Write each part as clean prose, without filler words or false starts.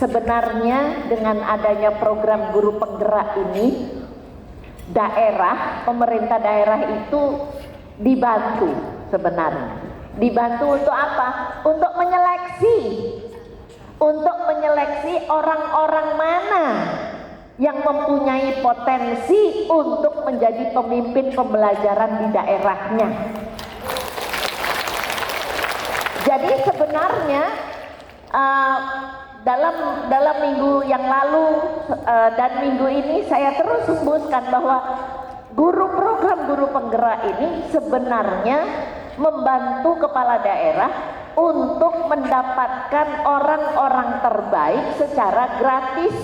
sebenarnya dengan adanya program guru penggerak ini, pemerintah daerah itu dibantu sebenarnya. Dibantu untuk apa? Untuk menyeleksi orang-orang mana yang mempunyai potensi untuk menjadi pemimpin pembelajaran di daerahnya. Jadi sebenarnya dalam minggu yang lalu dan minggu ini saya terus hembuskan bahwa program guru penggerak ini sebenarnya membantu kepala daerah untuk mendapatkan orang-orang terbaik secara gratis.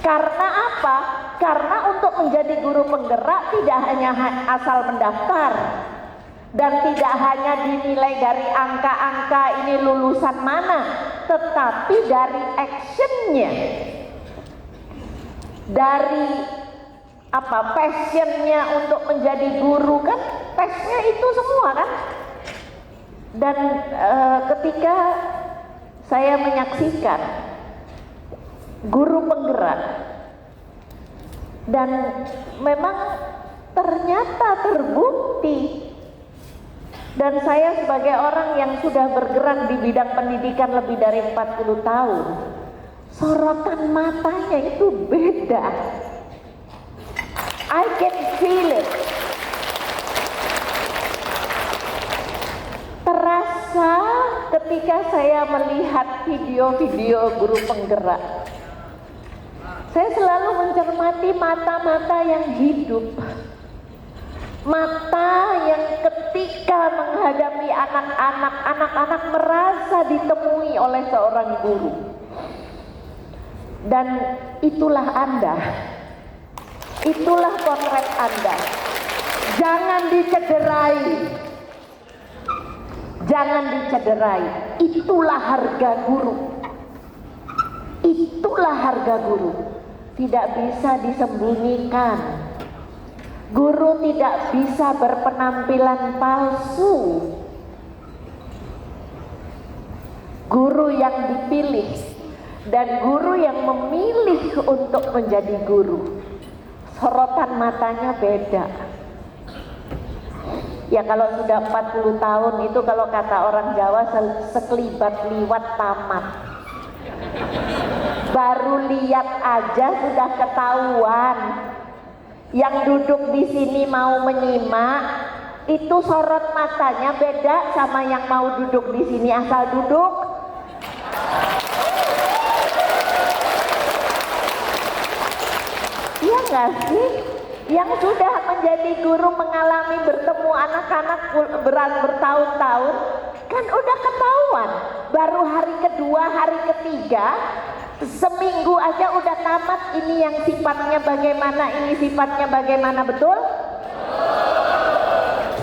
Karena apa? Karena untuk menjadi guru penggerak tidak hanya asal mendaftar dan tidak hanya dinilai dari angka-angka ini lulusan mana, tetapi dari actionnya, dari passionnya untuk menjadi guru, kan passionnya itu semua kan. Dan ketika saya menyaksikan guru penggerak dan memang ternyata terbukti, dan saya sebagai orang yang sudah bergerak di bidang pendidikan lebih dari 40 tahun, sorotan matanya itu beda. I can feel it. Terasa ketika saya melihat video-video guru penggerak, saya selalu mencermati mata-mata yang hidup, mata yang ketika menghadapi anak-anak merasa ditemui oleh seorang guru. Dan itulah Anda, itulah potret Anda. Jangan dicederai, jangan dicederai. Itulah harga guru, itulah harga guru. Tidak bisa disembunyikan. Guru tidak bisa berpenampilan palsu. Guru yang dipilih dan guru yang memilih untuk menjadi guru, sorotan matanya beda. Ya kalau sudah 40 tahun itu, kalau kata orang Jawa, sekelibat liwat tamat. Baru lihat aja sudah ketahuan. Yang duduk di sini mau menyimak, itu sorot matanya beda sama yang mau duduk di sini asal duduk. Iya nggak sih? Yang sudah menjadi guru mengalami bertemu anak-anak bertahun-tahun, kan udah ketahuan. Baru hari kedua, hari ketiga, seminggu aja udah tamat, ini yang sifatnya bagaimana, ini sifatnya bagaimana, betul?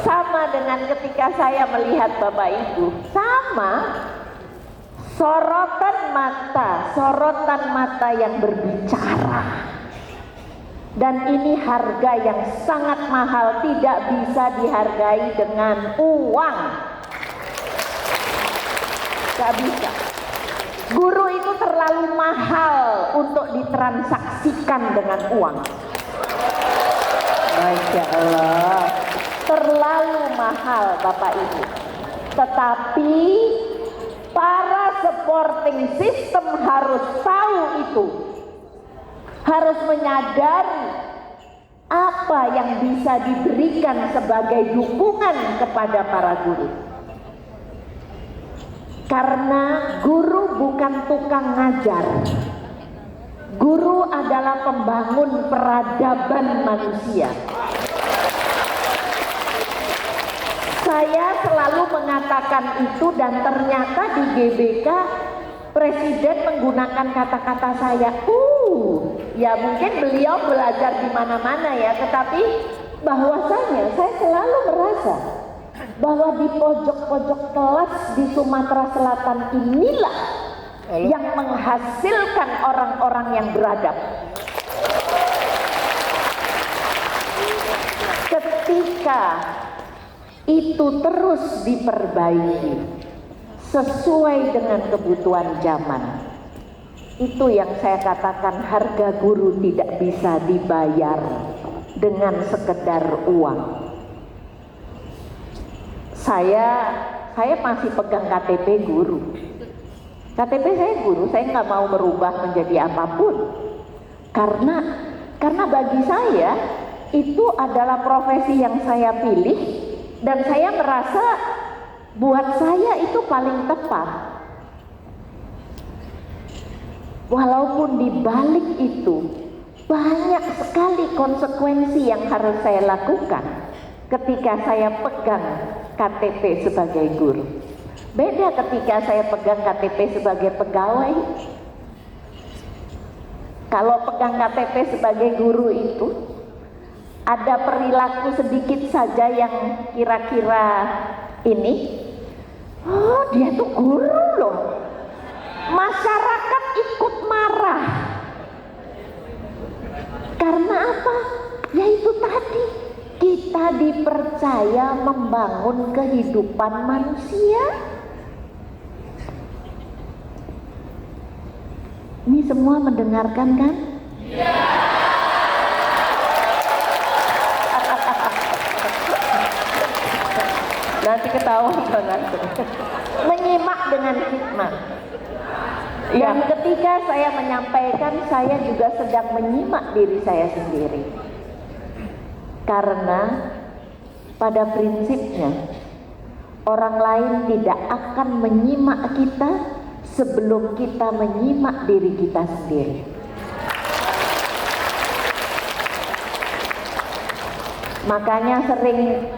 Sama dengan ketika saya melihat Bapak Ibu, sama, sorotan mata yang berbicara. Dan ini harga yang sangat mahal, tidak bisa dihargai dengan uang. Gak bisa. Guru itu terlalu mahal untuk ditransaksikan dengan uang. Masya Allah, terlalu mahal Bapak Ibu. Tetapi para supporting system harus tahu itu, harus menyadari apa yang bisa diberikan sebagai dukungan kepada para guru. Karena guru bukan tukang ngajar. Guru adalah pembangun peradaban manusia. Saya selalu mengatakan itu, dan ternyata di GBK Presiden menggunakan kata-kata saya. Ya mungkin beliau belajar di mana-mana ya, tetapi bahwasanya saya selalu merasa bahwa di pojok-pojok kelas di Sumatera Selatan inilah yang menghasilkan orang-orang yang beradab. Ketika itu terus diperbaiki sesuai dengan kebutuhan zaman, Itu yang saya katakan, harga guru tidak bisa dibayar dengan sekedar uang. Saya masih pegang KTP guru. KTP saya guru, saya nggak mau merubah menjadi apapun. Karena bagi saya itu adalah profesi yang saya pilih dan saya merasa buat saya itu paling tepat. Walaupun di balik itu banyak sekali konsekuensi yang harus saya lakukan ketika saya pegang KTP sebagai guru. Beda ketika saya pegang KTP sebagai pegawai. Kalau pegang KTP sebagai guru itu ada perilaku sedikit saja yang kira-kira ini, oh dia tuh guru loh. Masyarakat ikut marah. Karena apa? Ya itu tadi, kita dipercaya membangun kehidupan manusia. Ini semua mendengarkan kan? Ya. Nanti ketawa nanti. Menyimak dengan hikmah. Dan ketika saya menyampaikan, saya juga sedang menyimak diri saya sendiri. Karena pada prinsipnya orang lain tidak akan menyimak kita sebelum kita menyimak diri kita sendiri. Makanya sering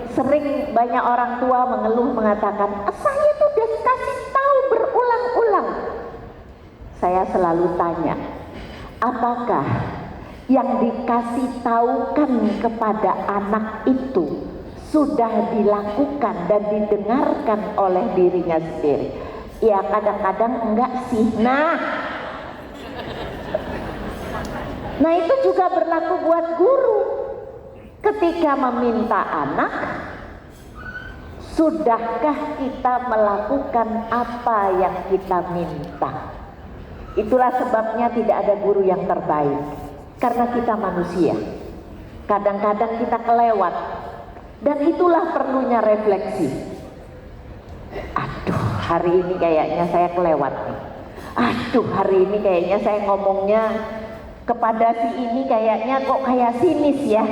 banyak orang tua mengeluh mengatakan, saya itu udah kasih tahu berulang-ulang. Saya selalu tanya, apakah yang dikasih tahukan kepada anak itu sudah dilakukan dan didengarkan oleh dirinya sendiri? Ya kadang-kadang enggak sih. Nah itu juga berlaku buat guru. Ketika meminta anak, sudahkah kita melakukan apa yang kita minta? Itulah sebabnya tidak ada guru yang terbaik, karena kita manusia. Kadang-kadang kita kelewat, dan itulah perlunya refleksi. Aduh, hari ini kayaknya saya kelewat nih. Aduh, hari ini kayaknya saya ngomongnya kepada si ini kayaknya kok kayak sinis ya.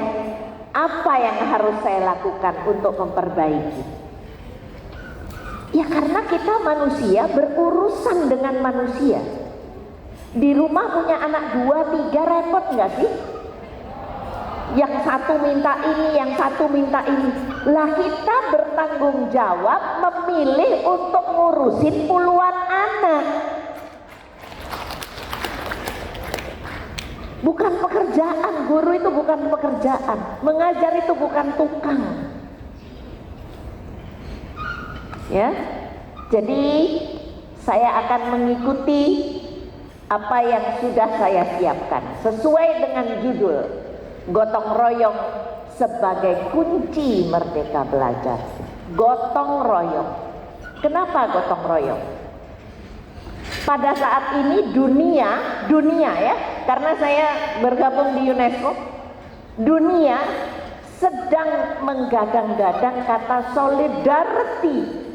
Apa yang harus saya lakukan untuk memperbaiki? Ya karena kita manusia, berurusan dengan manusia. Di rumah punya anak 2, 3 repot nggak sih? Yang satu minta ini, yang satu minta ini. Lah kita bertanggung jawab memilih untuk ngurusin puluhan anak. Bukan pekerjaan, guru itu bukan pekerjaan. Mengajar itu bukan tukang. Ya, jadi saya akan mengikuti apa yang sudah saya siapkan sesuai dengan judul Gotong Royong sebagai kunci merdeka belajar. Gotong royong. Kenapa gotong royong? Pada saat ini dunia ya, karena saya bergabung di UNESCO, dunia sedang menggadang-gadang kata solidarity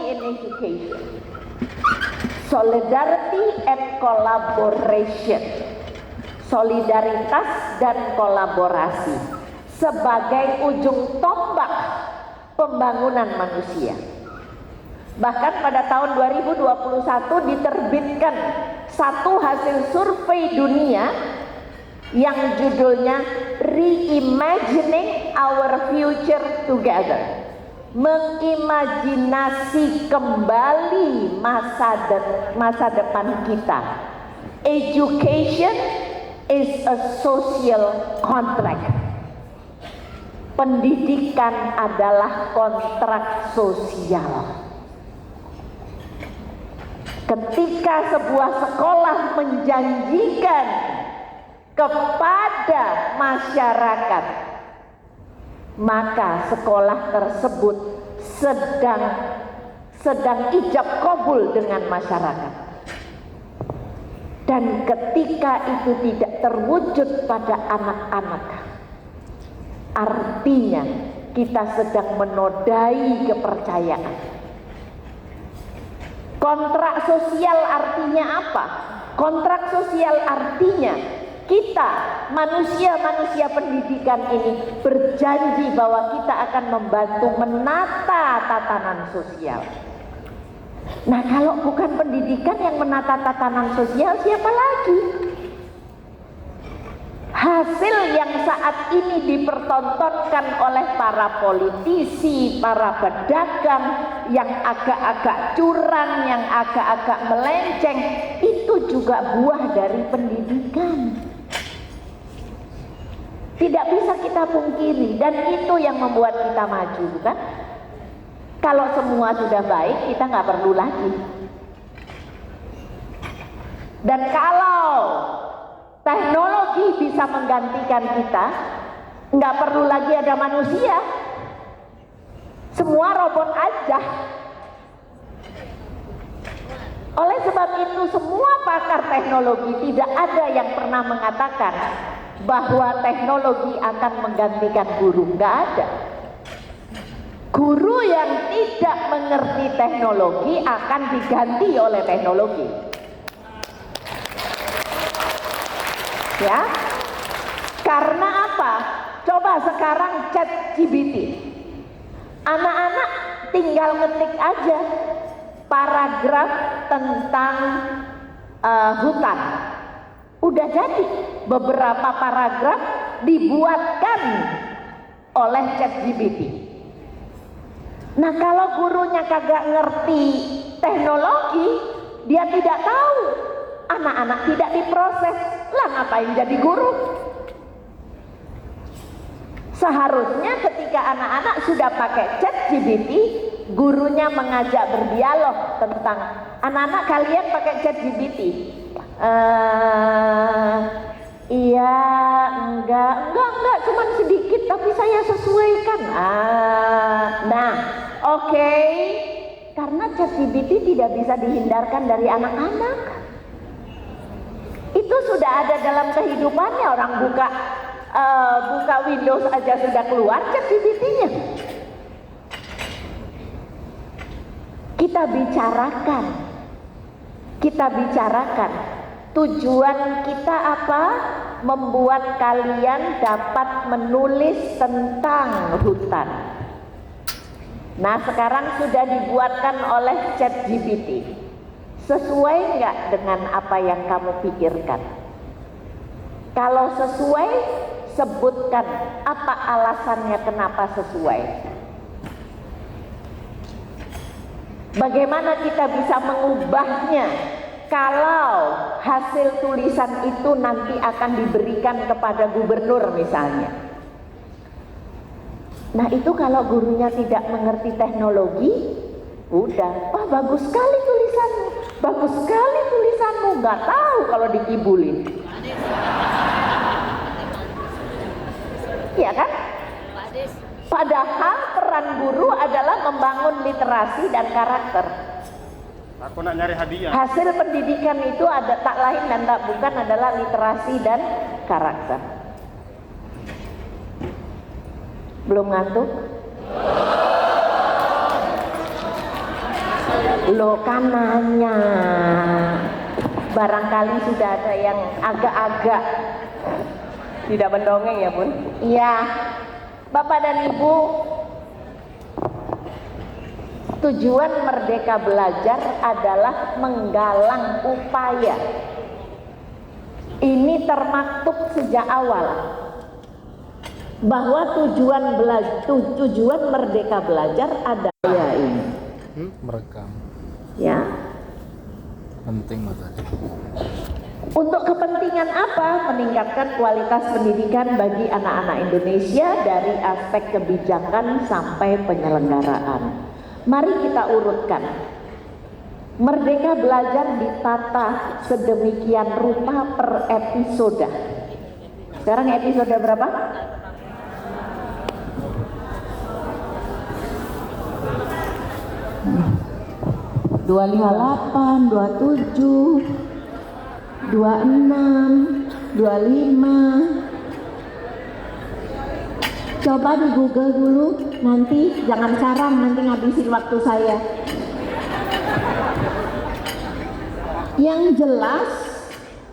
in education. Solidarity and collaboration, solidaritas dan kolaborasi sebagai ujung tombak pembangunan manusia. Bahkan pada tahun 2021 diterbitkan satu hasil survei dunia yang judulnya Reimagining Our Future Together. Mengimajinasi kembali masa depan kita. Education is a social contract. Pendidikan adalah kontrak sosial. Ketika sebuah sekolah menjanjikan kepada masyarakat, maka sekolah tersebut sedang ijab kabul dengan masyarakat. Dan ketika itu tidak terwujud pada anak-anak, artinya kita sedang menodai kepercayaan. Kontrak sosial artinya apa? Kontrak sosial artinya kita manusia-manusia pendidikan ini berjanji bahwa kita akan membantu menata tatanan sosial. Nah, kalau bukan pendidikan yang menata tatanan sosial, siapa lagi? Hasil yang saat ini dipertontonkan oleh para politisi, para pedagang yang agak-agak curang, yang agak-agak melenceng, itu juga buah dari pendidikan. Tidak bisa kita pungkiri, dan itu yang membuat kita maju, bukan? Kalau semua sudah baik, kita nggak perlu lagi. Dan kalau teknologi bisa menggantikan kita, nggak perlu lagi ada manusia. Semua robot aja. Oleh sebab itu, semua pakar teknologi tidak ada yang pernah mengatakan bahwa teknologi akan menggantikan guru. Nggak ada. Guru yang tidak mengerti teknologi akan diganti oleh teknologi. Ya, karena apa? Coba sekarang ChatGPT, anak-anak tinggal ngetik aja paragraf tentang hutan, udah jadi. Beberapa paragraf dibuatkan oleh ChatGPT. Nah, kalau gurunya kagak ngerti teknologi, dia tidak tahu, anak-anak tidak diproses, lah ngapain jadi guru? Seharusnya ketika anak-anak sudah pakai ChatGPT, gurunya mengajak berdialog tentang, anak-anak kalian pakai ChatGPT? Iya, enggak, cuman sedikit, tapi saya sesuaikan. Nah, oke. Karena ChatGPT tidak bisa dihindarkan dari anak-anak. Itu sudah ada dalam kehidupannya. Orang buka Windows aja sudah keluar ChatGPT-nya. Kita bicarakan. Tujuan kita apa? Membuat kalian dapat menulis tentang hutan. Nah, sekarang sudah dibuatkan oleh ChatGPT. Sesuai nggak dengan apa yang kamu pikirkan? Kalau sesuai, sebutkan apa alasannya kenapa sesuai. Bagaimana kita bisa mengubahnya kalau hasil tulisan itu nanti akan diberikan kepada gubernur misalnya. Nah, itu kalau gurunya tidak mengerti teknologi, udah, wah bagus sekali tulisanmu, nggak tahu kalau dikibulin. Iya kan? Padahal peran guru adalah membangun literasi dan karakter. Aku nak nyari hadiah. Hasil pendidikan itu ada tak lain dan tak bukan adalah literasi dan karakter. Belum ngantuk? Lo kan nanya. Barangkali sudah ada yang agak-agak tidak mendongeng ya Bun? Iya. Bapak dan Ibu, tujuan Merdeka Belajar adalah menggalang upaya. Ini termaktub sejak awal bahwa tujuan Merdeka Belajar adalah ini. Merekam. Ya. Penting materi. Untuk kepentingan apa? Meningkatkan kualitas pendidikan bagi anak-anak Indonesia dari aspek kebijakan sampai penyelenggaraan. Mari kita urutkan. Merdeka Belajar ditata sedemikian rupa per episode. Sekarang episode berapa? Hmm. 258, 27, 26, 25. Coba di Google dulu, nanti jangan saran, nanti ngabisin waktu saya. Yang jelas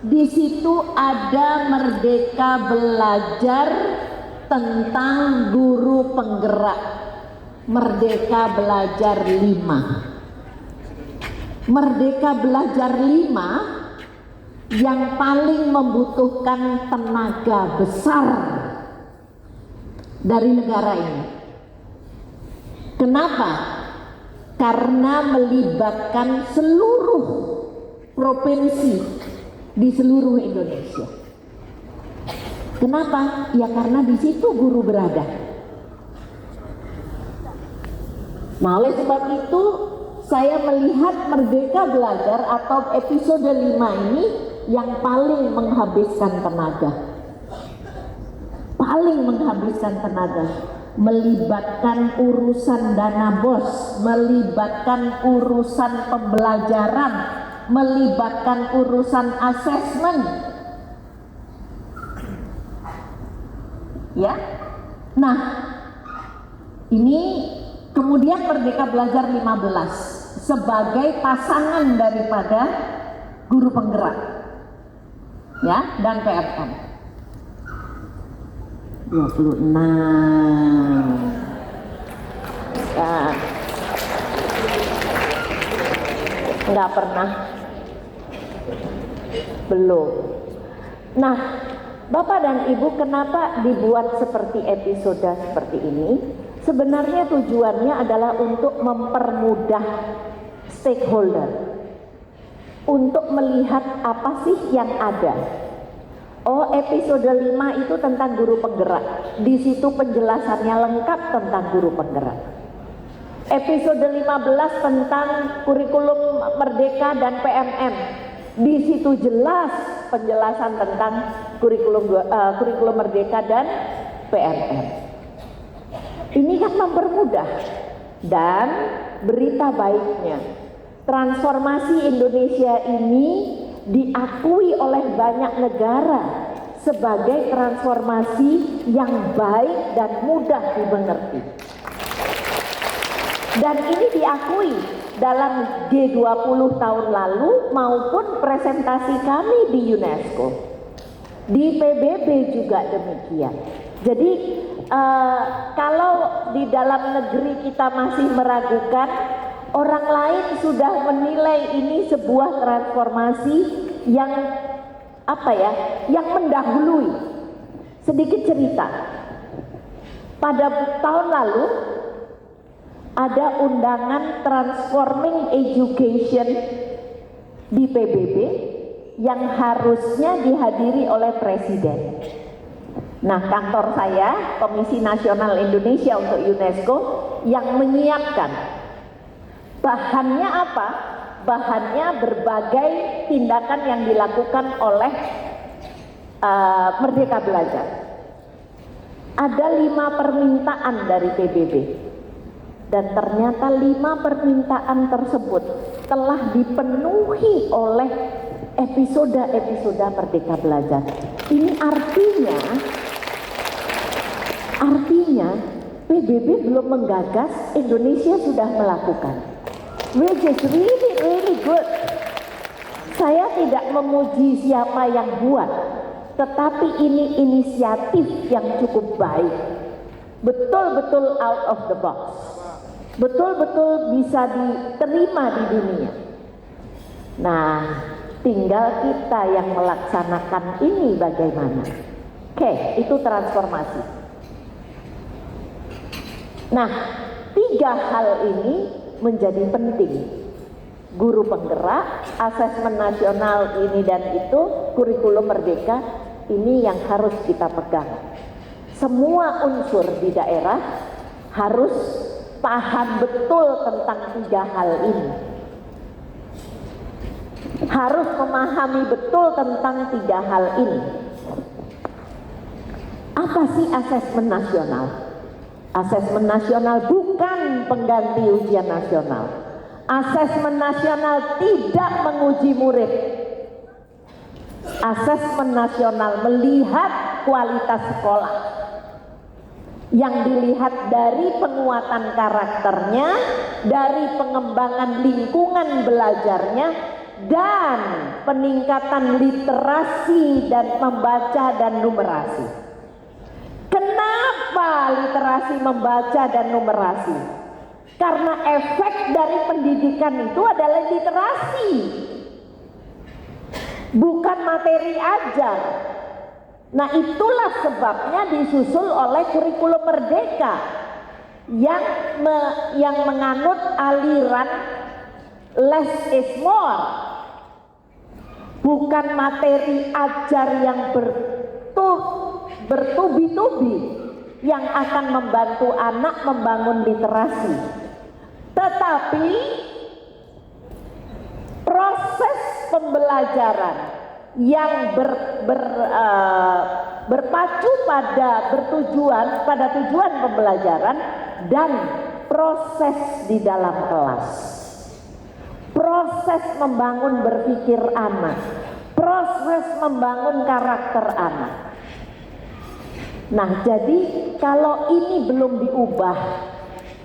di situ ada Merdeka Belajar tentang guru penggerak. Merdeka Belajar 5. Merdeka Belajar 5 yang paling membutuhkan tenaga besar dari negara ini. Kenapa? Karena melibatkan seluruh provinsi di seluruh Indonesia. Kenapa? Ya karena di situ guru berada. Nah, oleh sebab itu saya melihat Merdeka Belajar atau episode 5 ini yang paling menghabiskan tenaga. Paling menghabiskan tenaga, melibatkan urusan dana BOS, melibatkan urusan pembelajaran, melibatkan urusan asesmen. Ya. Nah, ini kemudian Merdeka Belajar 15 sebagai pasangan daripada guru penggerak, ya, dan PMM. 26. Nah, nggak pernah, belum. Nah, Bapak dan Ibu, kenapa dibuat seperti episode seperti ini? Sebenarnya tujuannya adalah untuk mempermudah stakeholder untuk melihat apa sih yang ada. Oh, episode 5 itu tentang guru penggerak. Di situ penjelasannya lengkap tentang guru penggerak. Episode 15 tentang kurikulum Merdeka dan PMM. Di situ jelas penjelasan tentang kurikulum Merdeka dan PMM. Ini kan mempermudah. Dan berita baiknya, transformasi Indonesia ini diakui oleh banyak negara sebagai transformasi yang baik dan mudah dimengerti. Dan ini diakui dalam G20 tahun lalu maupun presentasi kami di UNESCO. Di PBB juga demikian. Jadi kalau di dalam negeri kita masih meragukan, orang lain sudah menilai ini sebuah transformasi yang yang mendahului. Sedikit cerita. Pada tahun lalu ada undangan Transforming Education di PBB yang harusnya dihadiri oleh Presiden. Nah, kantor saya, Komisi Nasional Indonesia untuk UNESCO, yang menyiapkan. Bahannya apa? Bahannya berbagai tindakan yang dilakukan oleh Merdeka Belajar. Ada 5 permintaan dari PBB. Dan ternyata 5 permintaan tersebut telah dipenuhi oleh episode-episode Merdeka Belajar. Ini artinya PBB belum menggagas, Indonesia sudah melakukan. Which is really good. Saya tidak memuji siapa yang buat, tetapi ini inisiatif yang cukup baik. Betul-betul out of the box. Betul-betul bisa diterima di dunia. Nah, tinggal kita yang melaksanakan ini bagaimana. Oke, itu transformasi. Nah, 3 hal ini menjadi penting. Guru penggerak, asesmen nasional ini dan itu, kurikulum Merdeka, ini yang harus kita pegang. Semua unsur di daerah harus paham betul tentang 3 hal ini. Harus memahami betul tentang 3 hal ini. Apa sih asesmen nasional? Asesmen nasional bukan pengganti ujian nasional. Asesmen nasional tidak menguji murid. Asesmen nasional melihat kualitas sekolah, yang dilihat dari penguatan karakternya, dari pengembangan lingkungan belajarnya, dan peningkatan literasi dan membaca dan numerasi. Kenapa literasi membaca dan numerasi? Karena efek dari pendidikan itu adalah literasi, bukan materi ajar. Nah, itulah sebabnya disusul oleh kurikulum merdeka yang menganut aliran less is more, bukan materi ajar yang bertubi-tubi yang akan membantu anak membangun literasi, tetapi proses pembelajaran yang berpacu bertujuan pada tujuan pembelajaran dan proses di dalam kelas, proses membangun berpikir anak, proses membangun karakter anak. Nah, jadi kalau ini belum diubah,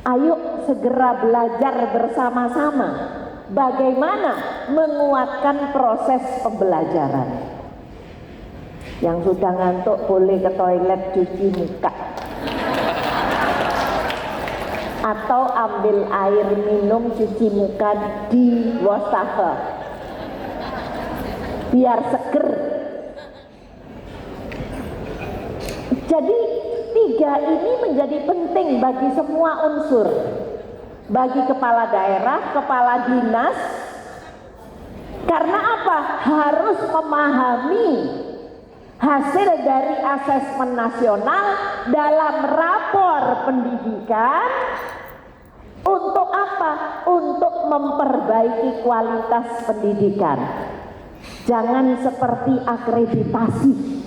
ayo segera belajar bersama-sama bagaimana menguatkan proses pembelajaran. Yang sudah ngantuk boleh ke toilet cuci muka, atau ambil air minum cuci muka di wastafel biar seger. Jadi 3 ini menjadi penting bagi semua unsur, bagi kepala daerah, kepala dinas. Karena apa? Harus memahami hasil dari asesmen nasional dalam rapor pendidikan. Untuk apa? Untuk memperbaiki kualitas pendidikan. Jangan seperti akreditasi.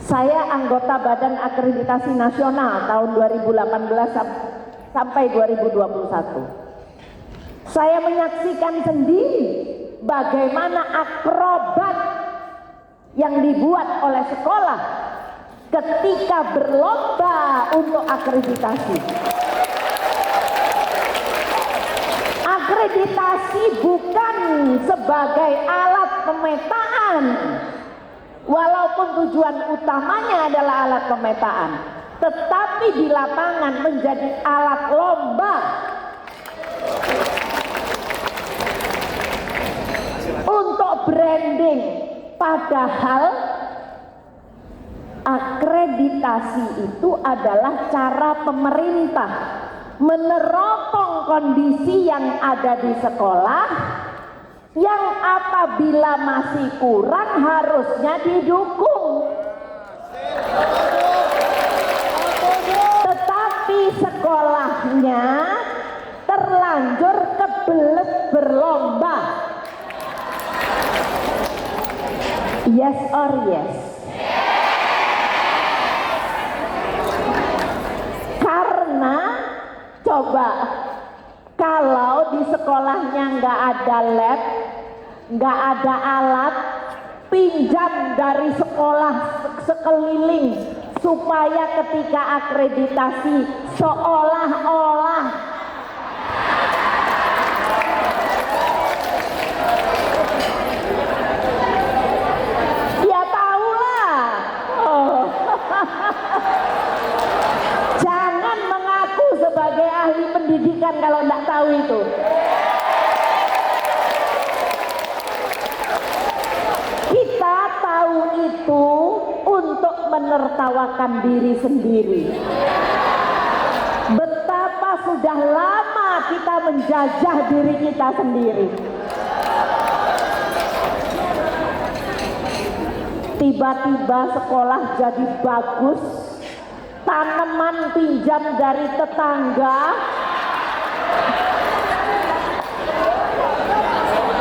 Saya anggota Badan Akreditasi Nasional tahun 2018 sampai 2021. Saya menyaksikan sendiri bagaimana akrobat yang dibuat oleh sekolah ketika berlomba untuk akreditasi. Akreditasi bukan sebagai alat pemetaan, walaupun tujuan utamanya adalah alat pemetaan, tetapi di lapangan menjadi alat lomba untuk branding. Padahal akreditasi itu adalah cara pemerintah meneropong kondisi yang ada di sekolah, yang apabila masih kurang harusnya didukung. Tetapi sekolahnya terlanjur kebelet berlomba. Yes or yes? Karena coba kalau di sekolahnya nggak ada lab, nggak ada alat, pinjam dari sekolah sekeliling supaya ketika akreditasi seolah-olah ya tahulah. Jangan mengaku sebagai ahli pendidikan kalau nggak tahu itu. Kita tahu itu untuk menertawakan diri sendiri. Betapa sudah lama kita menjajah diri kita sendiri. Tiba-tiba sekolah jadi bagus, tanaman pinjam dari tetangga,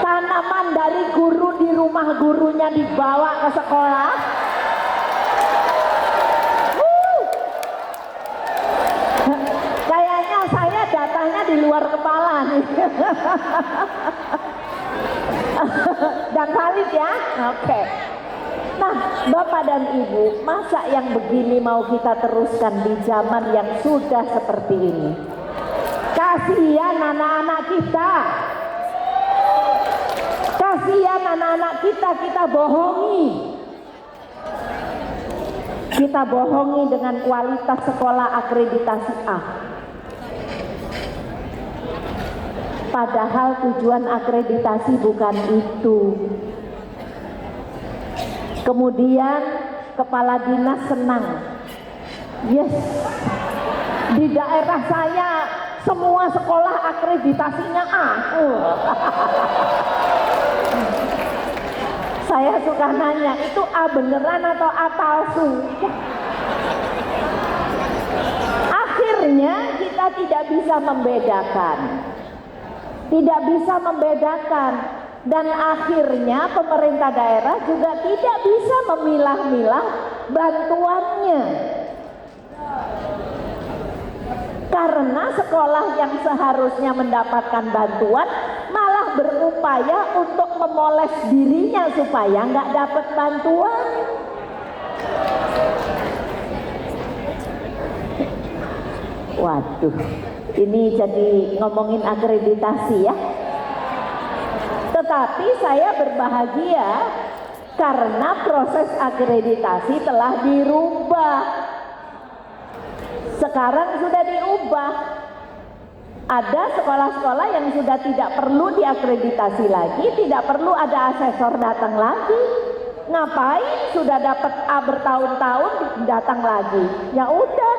tanaman dari guru di rumah gurunya dibawa ke sekolah. Kayaknya saya datanya di luar kepala nih. Jangan valid ya. Oke. Nah, Bapak dan Ibu, masa yang begini mau kita teruskan di zaman yang sudah seperti ini? Kasihan anak-anak kita. Kasihan anak-anak kita bohongi. Kita bohongi dengan kualitas sekolah akreditasi A. Padahal tujuan akreditasi bukan itu. Kemudian kepala dinas senang. Yes, di daerah saya semua sekolah akreditasinya A. Saya suka nanya, itu A beneran atau A palsu? Akhirnya kita tidak bisa membedakan. Tidak bisa membedakan. Dan akhirnya pemerintah daerah juga tidak bisa memilah-milah bantuannya. Karena sekolah yang seharusnya mendapatkan bantuan malah berupaya untuk memoles dirinya supaya nggak dapat bantuan. Waduh, ini jadi ngomongin akreditasi ya. Tetapi saya berbahagia karena proses akreditasi telah dirubah. Sekarang sudah diubah. Ada sekolah-sekolah yang sudah tidak perlu diakreditasi lagi, tidak perlu ada asesor datang lagi. Ngapain sudah dapat A bertahun-tahun datang lagi? Ya udah.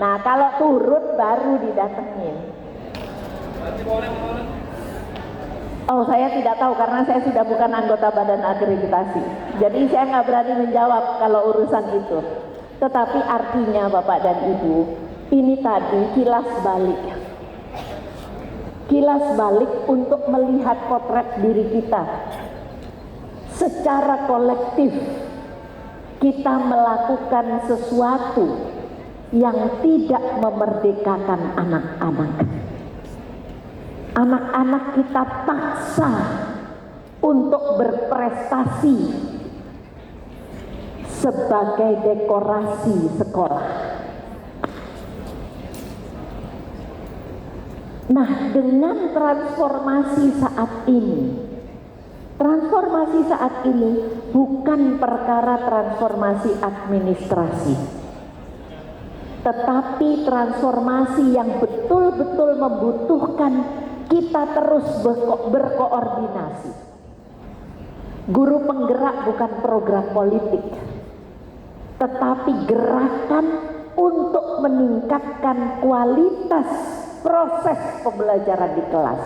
Nah, kalau turun baru didatengin. Oh, saya tidak tahu karena saya sudah bukan anggota badan akreditasi. Jadi saya nggak berani menjawab kalau urusan itu. Tetapi artinya Bapak dan Ibu, ini tadi kilas balik. Kilas balik untuk melihat potret diri kita. Secara kolektif kita melakukan sesuatu yang tidak memerdekakan anak-anak. Anak-anak kita paksa untuk berprestasi sebagai dekorasi sekolah. Nah, dengan transformasi saat ini bukan perkara transformasi administrasi, tetapi transformasi yang betul-betul membutuhkan kita terus berkoordinasi. Guru penggerak bukan program politik, tetapi gerakan untuk meningkatkan kualitas proses pembelajaran di kelas.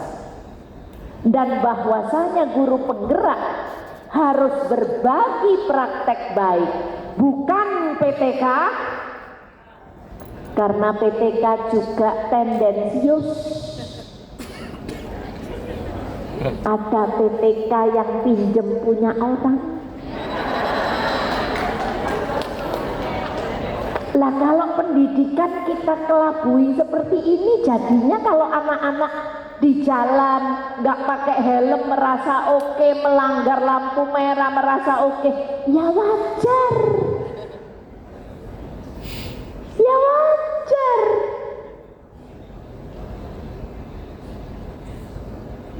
Dan bahwasanya guru penggerak harus berbagi praktek baik, bukan PTK, karena PTK juga tendensius. Ada PTK yang pinjem punya orang. Lah kalau pendidikan kita kelabui seperti ini, jadinya kalau anak-anak di jalan nggak pakai helm merasa oke, melanggar lampu merah merasa oke, ya wajar. Ya wajar.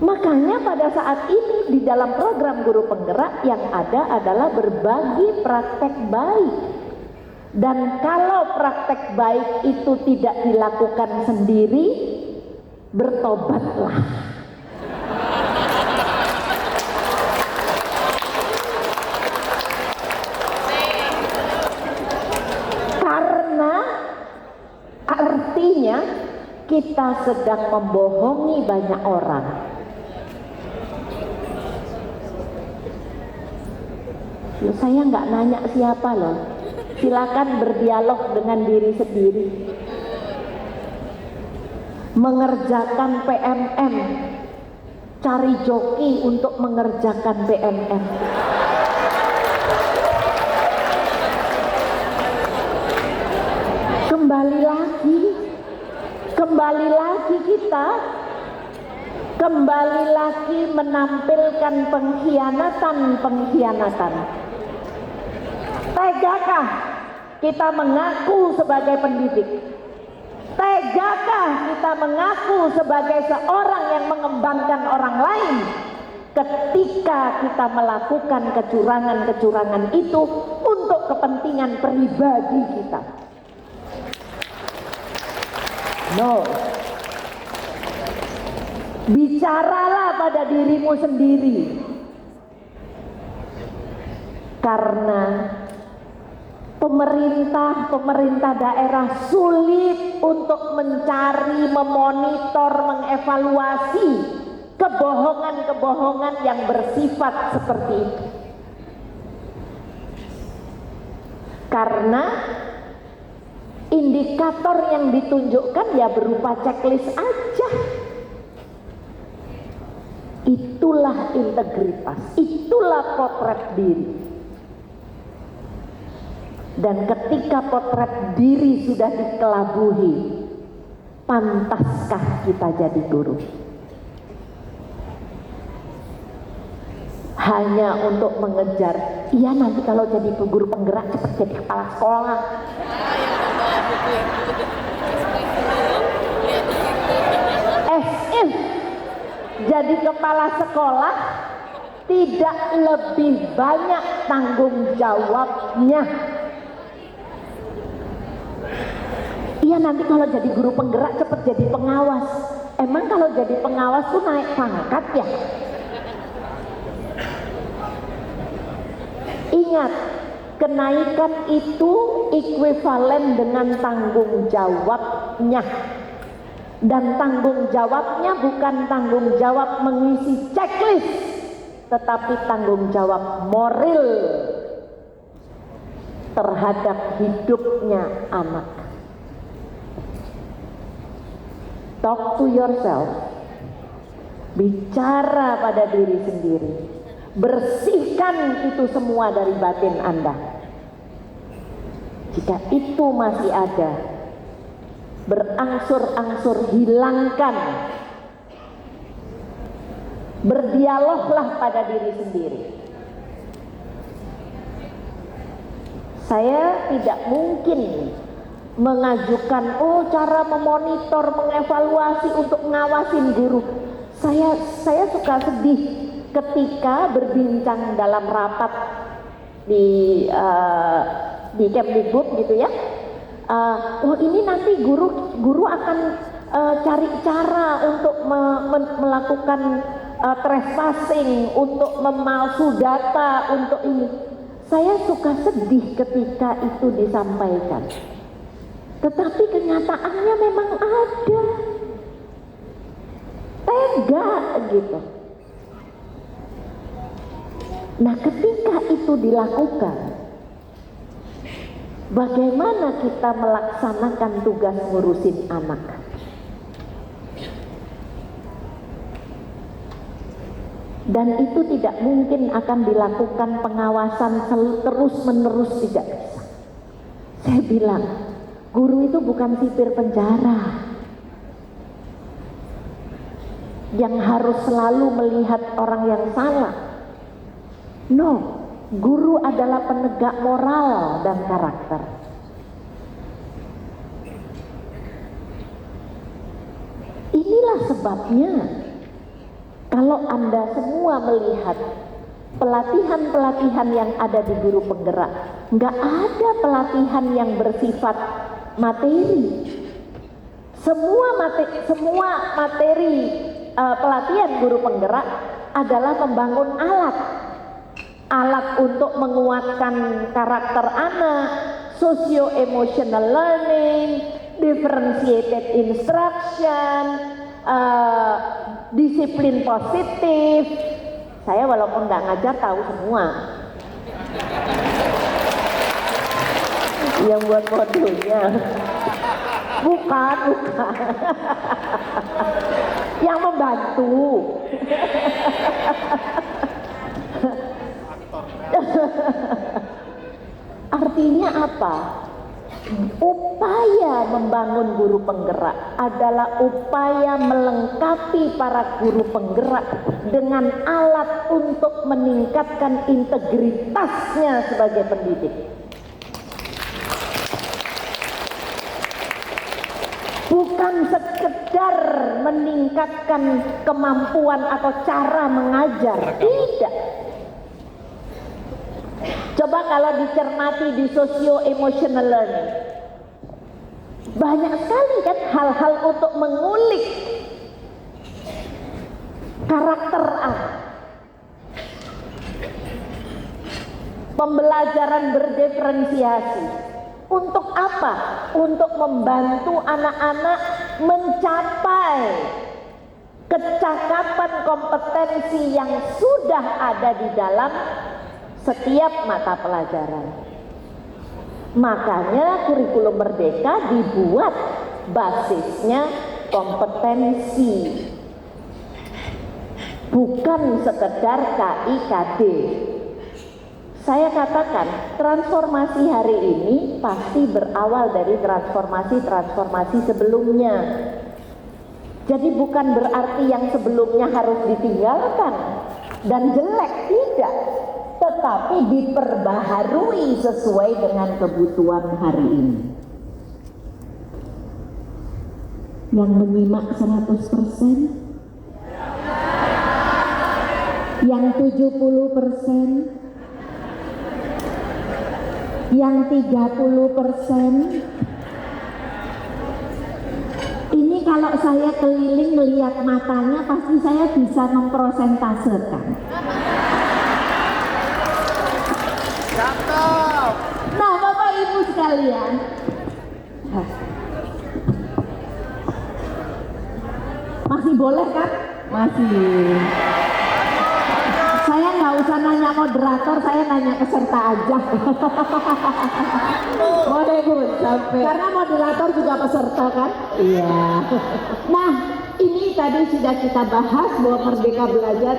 Makanya pada saat ini di dalam program guru penggerak yang ada adalah berbagi praktek baik. Dan kalau praktek baik itu tidak dilakukan sendiri, bertobatlah. Karena artinya kita sedang membohongi banyak orang. Loh, saya nggak nanya siapa loh. Silakan berdialog dengan diri sendiri. Mengerjakan PMM, cari joki untuk mengerjakan PMM. Kembali lagi kita kembali lagi menampilkan pengkhianatan. Tegakah kita mengaku sebagai pendidik? Tegakah kita mengaku sebagai seorang yang mengembangkan orang lain ketika kita melakukan kecurangan-kecurangan itu untuk kepentingan pribadi kita? No. Bicaralah pada dirimu sendiri. Karena pemerintah daerah sulit untuk mencari, memonitor, mengevaluasi kebohongan-kebohongan yang bersifat seperti itu. Karena indikator yang ditunjukkan ya berupa checklist aja. Itulah integritas, itulah potret diri. Dan ketika potret diri sudah dikelabuhi, pantaskah kita jadi guru? Hanya untuk mengejar, iya nanti kalau jadi guru penggerak cepat jadi kepala sekolah. As if jadi kepala sekolah tidak lebih banyak tanggung jawabnya. Iya nanti kalau jadi guru penggerak cepat jadi pengawas. Emang kalau jadi pengawas tuh naik pangkat ya? Ingat, kenaikan itu ekuivalen dengan tanggung jawabnya. Dan tanggung jawabnya bukan tanggung jawab mengisi checklist, tetapi tanggung jawab moral terhadap hidupnya anak. Talk to yourself. Bicara pada diri sendiri. Bersihkan itu semua dari batin Anda. Jika itu masih ada, berangsur-angsur hilangkan. Berdialoglah pada diri sendiri. Saya tidak mungkin mengajukan cara memonitor, mengevaluasi untuk ngawasin guru. Saya suka sedih ketika berbincang dalam rapat di Kemdikbud gitu ya. Ini nanti guru akan cari cara untuk melakukan trespassing, untuk memalsu data, untuk ini. Saya suka sedih ketika itu disampaikan. Tetapi kenyataannya memang ada. Tega gitu. Nah, ketika itu dilakukan, bagaimana kita melaksanakan tugas ngurusin anak? Dan itu tidak mungkin akan dilakukan pengawasan terus-menerus, tidak bisa. Saya bilang, guru itu bukan sipir penjara yang harus selalu melihat orang yang salah. No, guru adalah penegak moral dan karakter. Inilah sebabnya kalau Anda semua melihat pelatihan-pelatihan yang ada di guru penggerak, nggak ada pelatihan yang bersifat materi. Semua materi pelatihan guru penggerak adalah membangun alat untuk menguatkan karakter anak, socio-emotional learning, differentiated instruction, disiplin positif. Saya walaupun nggak ngajar tahu semua. Yang buat modulnya bukan yang membantu. Artinya apa? upaya membangun guru penggerak adalah upaya melengkapi para guru penggerak dengan alat untuk meningkatkan integritasnya sebagai pendidik. Bukan sekedar meningkatkan kemampuan atau cara mengajar, tidak. Coba kalau dicermati di socio-emotional learning, banyak sekali kan hal-hal untuk mengulik karakter anak. Pembelajaran berdiferensiasi. Untuk apa? Untuk membantu anak-anak mencapai kecakapan kompetensi yang sudah ada di dalam setiap mata pelajaran. Makanya kurikulum Merdeka dibuat basisnya kompetensi, bukan sekedar KIKD. Saya katakan transformasi hari ini pasti berawal dari transformasi sebelumnya. Jadi bukan berarti yang sebelumnya harus ditinggalkan dan jelek, tidak, tetapi diperbaharui sesuai dengan kebutuhan hari ini. Yang menyimak 100%, yang 70%, yang 30%. Ini kalau saya keliling melihat matanya pasti saya bisa memprosentasekan. Nah, Bapak Ibu sekalian, masih boleh kan? Masih. Saya nggak usah nanya moderator, saya nanya peserta aja. Boleh Bu, sampai. Karena moderator juga peserta kan? Iya. Nah, ini tadi sudah kita bahas bahwa Merdeka Belajar,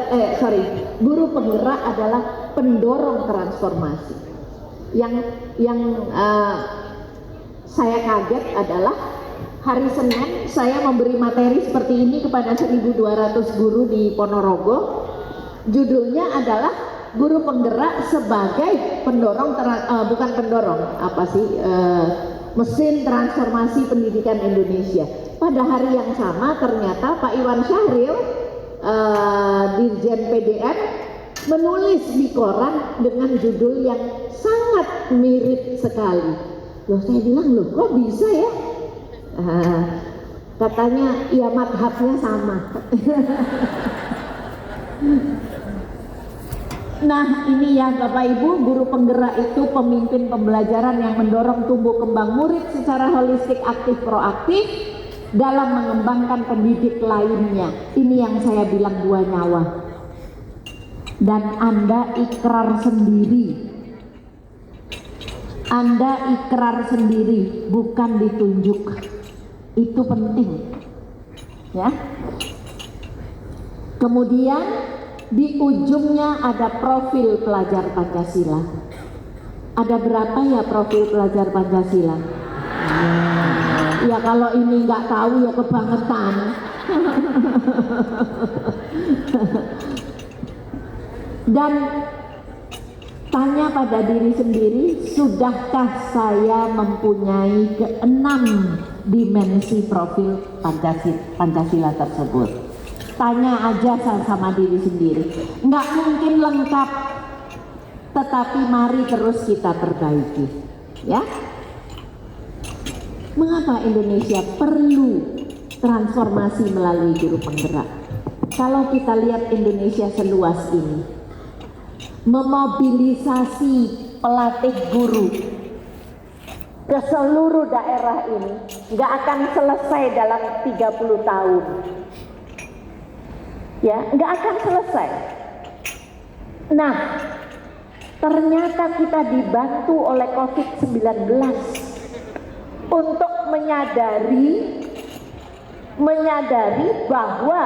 guru penggerak adalah pendorong transformasi. Yang saya kaget adalah hari Senin saya memberi materi seperti ini kepada 1.200 guru di Ponorogo. Judulnya adalah guru penggerak sebagai pendorong, mesin transformasi pendidikan Indonesia. Pada hari yang sama ternyata Pak Iwan Syahril, Dirjen PDN, menulis di koran dengan judul yang sangat mirip sekali. Loh, saya bilang, loh kok bisa ya? Katanya ya madhabnya sama. Nah, ini ya Bapak Ibu, guru penggerak itu pemimpin pembelajaran yang mendorong tumbuh kembang murid secara holistik, aktif, proaktif dalam mengembangkan pendidik lainnya. Ini yang saya bilang 2 nyawa. Dan Anda ikrar sendiri. Anda ikrar sendiri, bukan ditunjuk. Itu penting. Ya. Kemudian di ujungnya ada profil pelajar Pancasila. Ada berapa ya profil pelajar Pancasila? Ya kalau ini nggak tahu ya kebangetan. Dan tanya pada diri sendiri, sudahkah saya mempunyai ke-6 dimensi profil Pancasila tersebut? Tanya aja sama diri sendiri. Nggak mungkin lengkap, tetapi mari terus kita perbaiki. Ya. Mengapa Indonesia perlu transformasi melalui guru penggerak? Kalau kita lihat Indonesia seluas ini, memobilisasi pelatih guru ke seluruh daerah ini nggak akan selesai dalam 30 tahun. Ya, nggak akan selesai. Nah, ternyata kita dibantu oleh COVID-19 untuk menyadari bahwa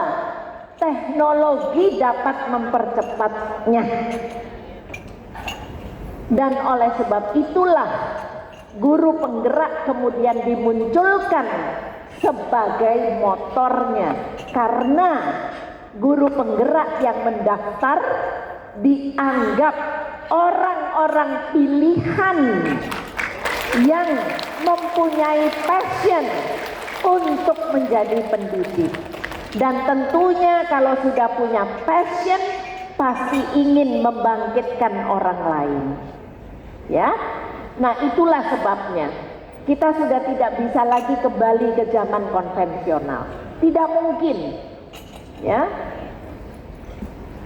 teknologi dapat mempercepatnya. Dan oleh sebab itulah guru penggerak kemudian dimunculkan sebagai motornya, karena guru penggerak yang mendaftar dianggap orang-orang pilihan yang mempunyai passion untuk menjadi pendidik. Dan tentunya kalau sudah punya passion pasti ingin membangkitkan orang lain. Ya. Nah, itulah sebabnya kita sudah tidak bisa lagi kembali ke zaman konvensional. Tidak mungkin. Ya.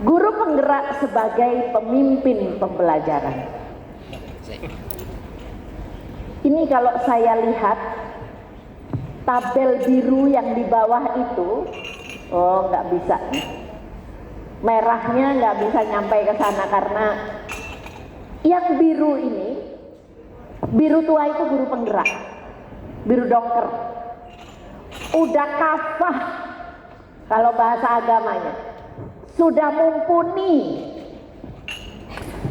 Guru penggerak sebagai pemimpin pembelajaran. Ini kalau saya lihat tabel biru yang di bawah itu, oh nggak bisa, merahnya nggak bisa nyampe ke sana karena yang biru ini, biru tua itu guru penggerak, biru dokter, udah kafah kalau bahasa agamanya, sudah mumpuni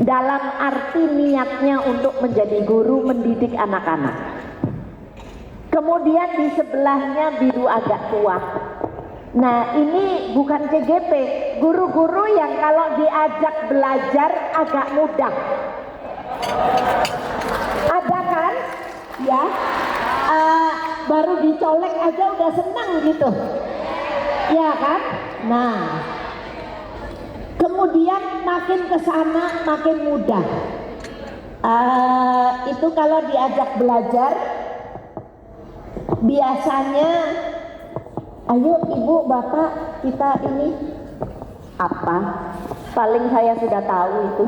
dalam arti niatnya untuk menjadi guru mendidik anak-anak. Kemudian di sebelahnya biru agak tua. Nah, ini bukan CGP, guru-guru yang kalau diajak belajar agak mudah. Ada kan? Ya, baru dicolek aja udah senang gitu. Ya kan? Nah, kemudian makin ke sana makin mudah. Itu kalau diajak belajar biasanya, ayo ibu bapak kita ini apa? Paling saya sudah tahu itu.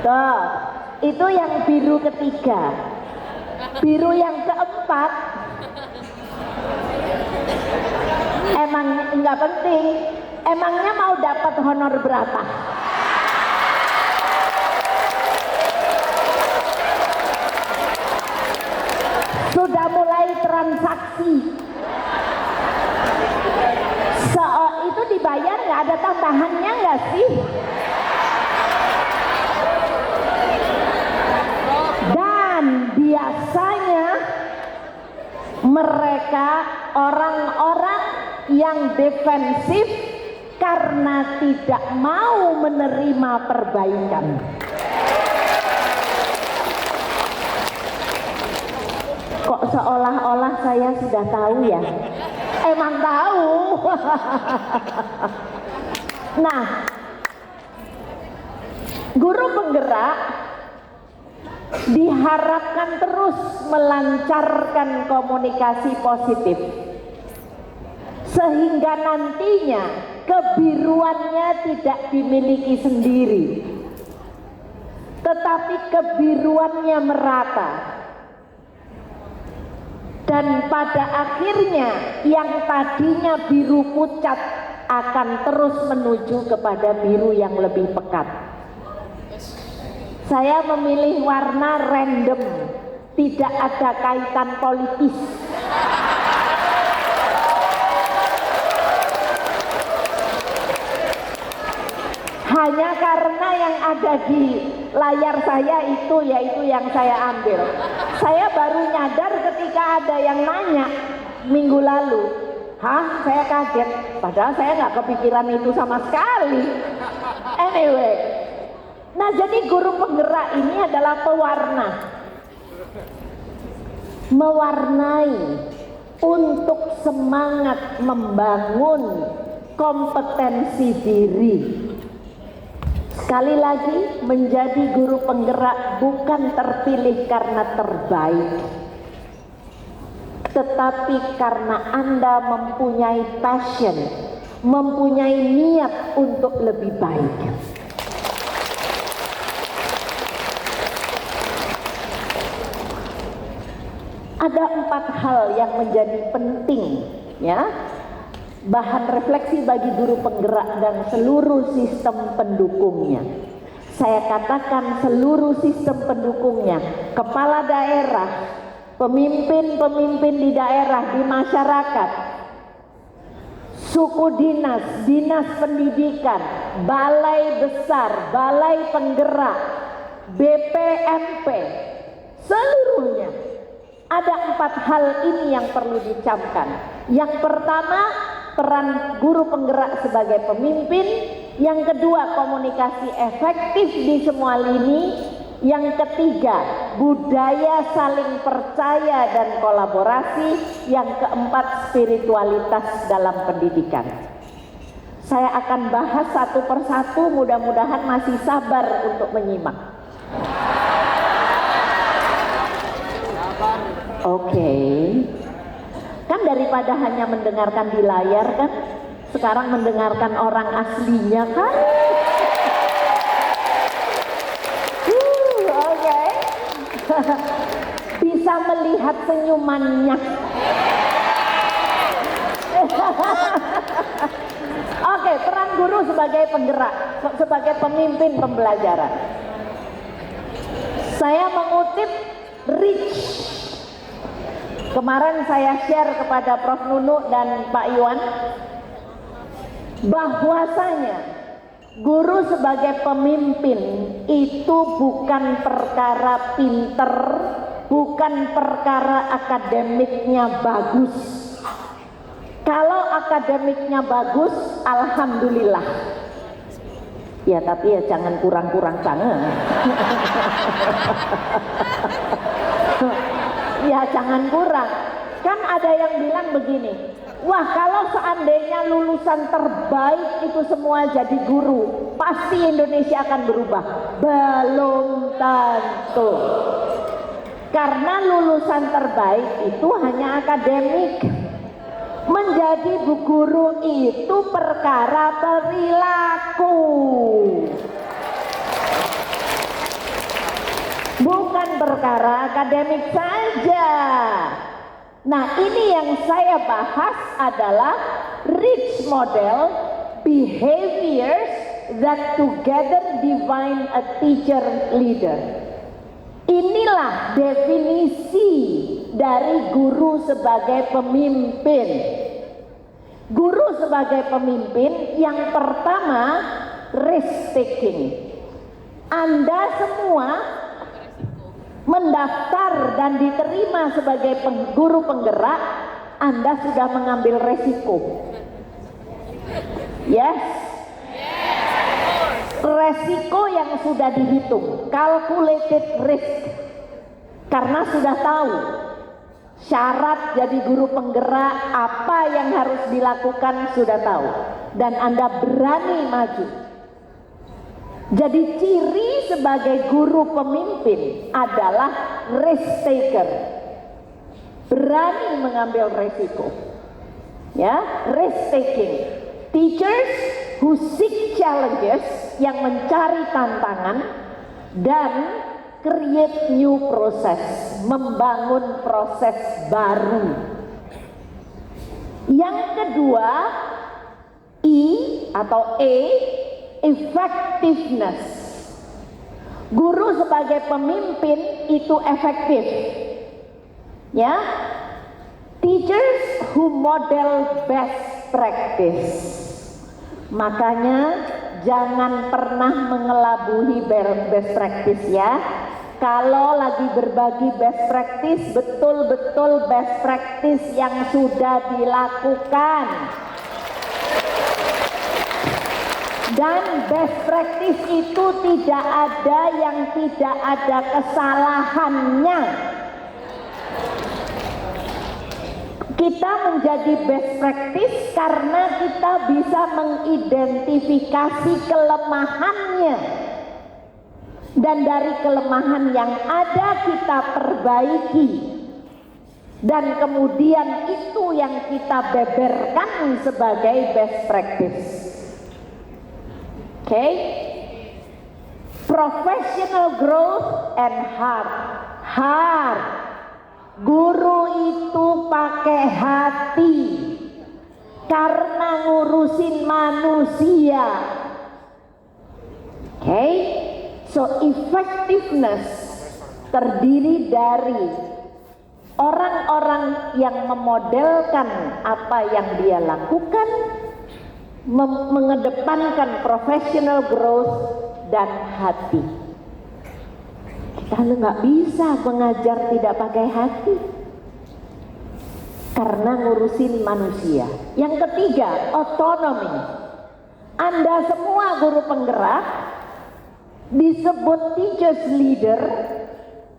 Tuh, itu yang biru ketiga. Biru yang keempat, emang nggak penting. Emangnya mau dapat honor berapa? Sudah mulai transaksi. Itu dibayar nggak, ada tambahannya nggak sih? Dan biasanya mereka orang-orang yang defensif karena tidak mau menerima perbaikan. Kok seolah-olah saya sudah tahu ya? Emang tahu. Nah, guru penggerak diharapkan terus melancarkan komunikasi positif sehingga nantinya kebiruannya tidak dimiliki sendiri, tetapi kebiruannya merata. Dan pada akhirnya yang tadinya biru pucat akan terus menuju kepada biru yang lebih pekat. Saya memilih warna random, tidak ada kaitan politis. Hanya karena yang ada di layar saya itu, yaitu yang saya ambil. Saya baru nyadar ketika ada yang nanya minggu lalu. Hah, saya kaget. Padahal saya nggak kepikiran itu sama sekali. Anyway, nah jadi guru penggerak ini adalah pewarna. Mewarnai untuk semangat membangun kompetensi diri. Sekali lagi, menjadi guru penggerak bukan terpilih karena terbaik, tetapi karena Anda mempunyai passion, mempunyai niat untuk lebih baik. Ada 4 hal yang menjadi penting, ya, bahan refleksi bagi guru penggerak dan seluruh sistem pendukungnya. Saya katakan seluruh sistem pendukungnya, kepala daerah, pemimpin-pemimpin di daerah, di masyarakat, suku dinas, dinas pendidikan, balai besar, balai penggerak, BPMP, seluruhnya. Ada 4 hal ini yang perlu dicamkan. Yang pertama, peran guru penggerak sebagai pemimpin. Yang kedua, komunikasi efektif di semua lini. Yang ketiga, budaya saling percaya dan kolaborasi. Yang keempat, spiritualitas dalam pendidikan. Saya akan bahas satu persatu, mudah-mudahan masih sabar untuk menyimak. Oke. Kan daripada hanya mendengarkan di layar kan, sekarang mendengarkan orang aslinya kan. Oke. Bisa melihat senyumannya. Oke, peran guru sebagai penggerak, sebagai pemimpin pembelajaran. Saya mengutip Rich. Kemarin saya share kepada Prof. Nunu dan Pak Iwan bahwasanya guru sebagai pemimpin itu bukan perkara pinter, bukan perkara akademiknya bagus. Kalau akademiknya bagus, alhamdulillah. Ya tapi ya jangan kurang-kurang banget. Ya jangan kurang. Kan ada yang bilang begini, wah kalau seandainya lulusan terbaik itu semua jadi guru, pasti Indonesia akan berubah. Belum tentu. Karena lulusan terbaik itu hanya akademik. Menjadi bu guru itu perkara perilaku, bukan perkara akademik saja. Nah, ini yang saya bahas adalah Rich Model, Behaviors that Together Define a Teacher Leader. Inilah definisi dari guru sebagai pemimpin. Guru sebagai pemimpin yang pertama, risk taking. Anda semua mendaftar dan diterima sebagai guru penggerak, Anda sudah mengambil resiko. Yes? Resiko yang sudah dihitung, calculated risk. Karena sudah tahu syarat jadi guru penggerak, apa yang harus dilakukan sudah tahu. Dan Anda berani maju. Jadi ciri sebagai guru pemimpin adalah risk taker. Berani mengambil resiko. Ya, risk taking. Teachers who seek challenges, yang mencari tantangan dan create new process, membangun proses baru. Yang kedua, E atau E, effectiveness. Guru sebagai pemimpin itu efektif. Ya. Teachers who model best practice. Makanya jangan pernah mengelabui best practice ya. Kalau lagi berbagi best practice, betul-betul best practice yang sudah dilakukan. Dan best practice itu tidak ada yang tidak ada kesalahannya. Kita menjadi best practice karena kita bisa mengidentifikasi kelemahannya. Dan dari kelemahan yang ada kita perbaiki. Dan kemudian itu yang kita beberkan sebagai best practice. Oke? Professional growth and heart. Guru itu pakai hati karena ngurusin manusia. Oke? So effectiveness terdiri dari orang-orang yang memodelkan apa yang dia lakukan, mengedepankan professional growth dan hati. Kalau nggak bisa mengajar tidak pakai hati, karena ngurusin manusia. Yang ketiga, otonomi. Anda semua guru penggerak disebut teachers leader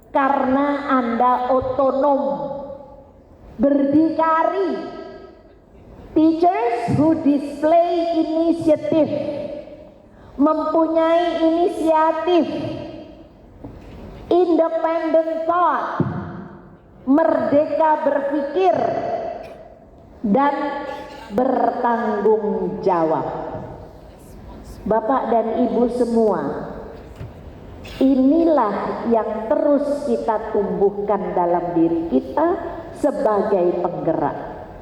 karena Anda otonom, berdikari. Teachers who display initiative, mempunyai inisiatif, independent thought, merdeka berpikir, dan bertanggung jawab. Bapak dan Ibu semua, inilah yang terus kita tumbuhkan dalam diri kita sebagai penggerak,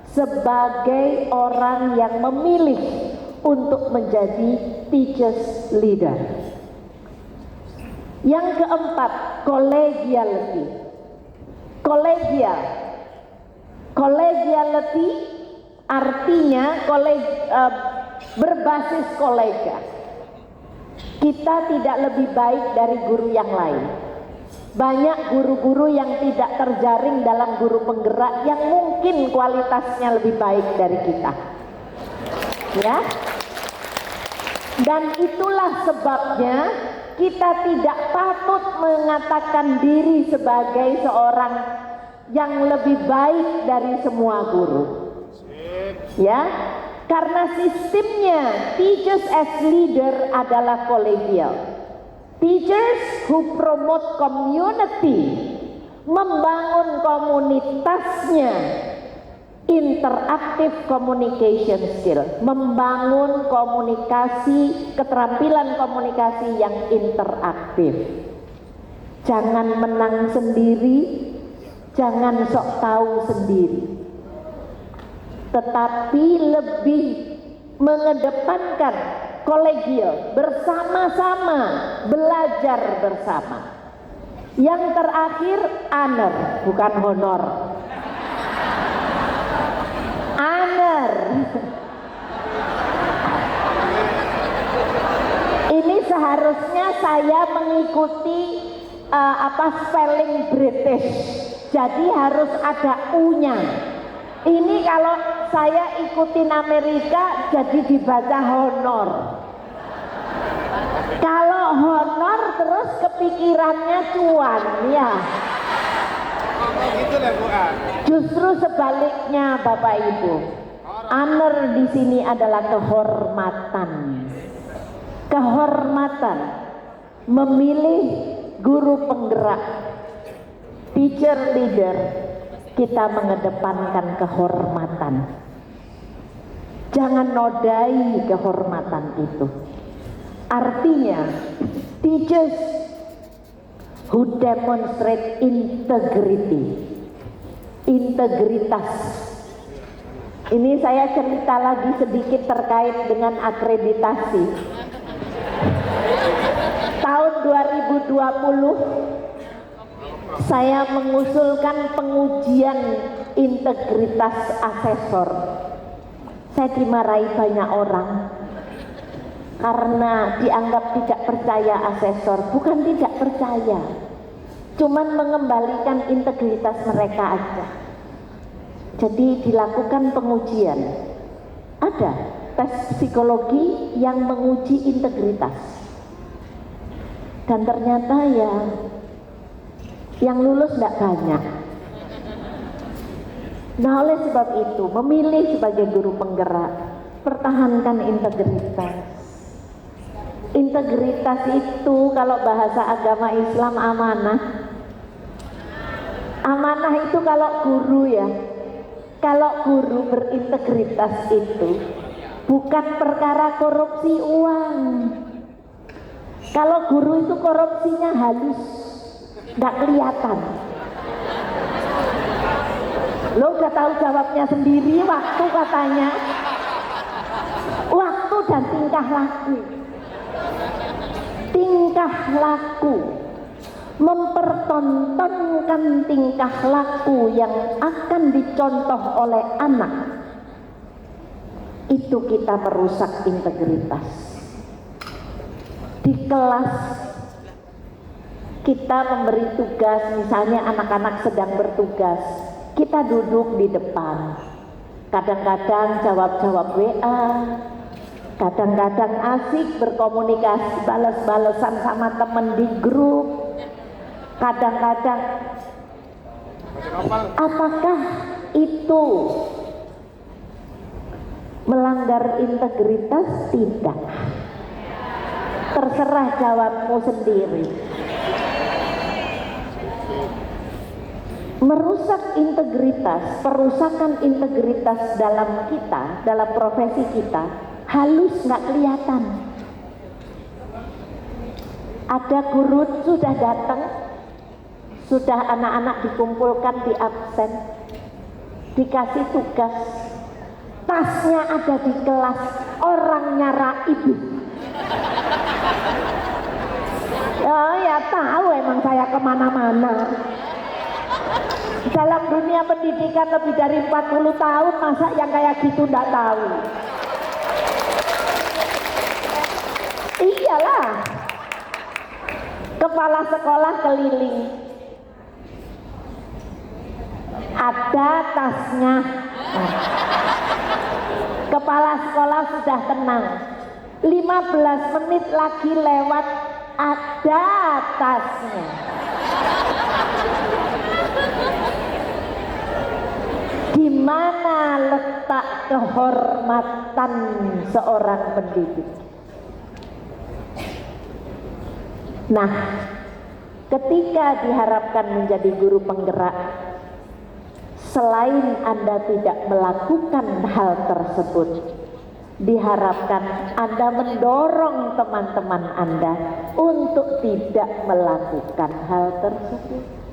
sebagai orang yang memilih untuk menjadi teachers leader. Yang keempat, collegiality. Collegiality artinya berbasis kolega. Kita tidak lebih baik dari guru yang lain. Banyak guru-guru yang tidak terjaring dalam guru penggerak yang mungkin kualitasnya lebih baik dari kita. Ya. Dan itulah sebabnya kita tidak patut mengatakan diri sebagai seorang yang lebih baik dari semua guru. Ya, karena sistemnya teachers as leader adalah kolegial. Teachers who promote community, membangun komunitasnya, interactive communication skill, membangun komunikasi, keterampilan komunikasi yang interaktif. Jangan menang sendiri, jangan sok tahu sendiri, tetapi lebih mengedepankan kolegial, bersama-sama, belajar bersama. Yang terakhir, honor, bukan honor. Honor. Ini seharusnya saya mengikuti spelling British. Jadi harus ada U-nya. Ini kalau saya ikutin Amerika jadi dibaca honor. Kalau honor terus kepikirannya cuan, ya. Justru sebaliknya Bapak Ibu. Honor di sini adalah kehormatan. Kehormatan. Memilih guru penggerak, teacher leader, kita mengedepankan kehormatan. Jangan nodai kehormatan itu. Artinya, teachers who demonstrate integrity, integritas. Ini saya cerita lagi sedikit terkait dengan akreditasi. Tahun 2020 saya mengusulkan pengujian integritas asesor. Saya dimarahi banyak orang karena dianggap tidak percaya asesor. Bukan tidak percaya, cuman mengembalikan integritas mereka aja. Jadi dilakukan pengujian. Ada tes psikologi yang menguji integritas. Dan ternyata ya yang lulus tidak banyak. Nah, oleh sebab itu memilih sebagai guru penggerak, pertahankan integritas. Integritas itu kalau bahasa agama Islam amanah. Amanah itu kalau guru ya, kalau guru berintegritas itu bukan perkara korupsi uang. Kalau guru itu korupsinya halus, nggak kelihatan. Lo udah tahu jawabnya sendiri, waktu katanya, waktu dan tingkah laku. Tingkah laku, mempertontonkan tingkah laku yang akan dicontoh oleh anak, itu kita merusak integritas. Di kelas kita memberi tugas, misalnya anak-anak sedang bertugas, kita duduk di depan, kadang-kadang jawab-jawab WA, kadang-kadang asik berkomunikasi, balas-balesan sama temen di grup, kadang-kadang apakah itu melanggar integritas? Tidak. Terserah jawabmu sendiri. Merusak integritas, perusakan integritas dalam kita, dalam profesi kita, halus nggak kelihatan. Ada guru sudah datang, sudah anak-anak dikumpulkan di absen, dikasih tugas, tasnya ada di kelas, orangnya Raib. Ya tahu emang saya kemana-mana. Dalam dunia pendidikan lebih dari 40 tahun, masa yang kayak gitu nggak tahu? Iyalah, kepala sekolah keliling, ada tasnya. Kepala sekolah sudah tenang, 15 menit lagi lewat, ada tasnya. Di mana letak kehormatan seorang pendidik? Nah, ketika diharapkan menjadi guru penggerak, selain Anda tidak melakukan hal tersebut, diharapkan Anda mendorong teman-teman Anda untuk tidak melakukan hal tersebut.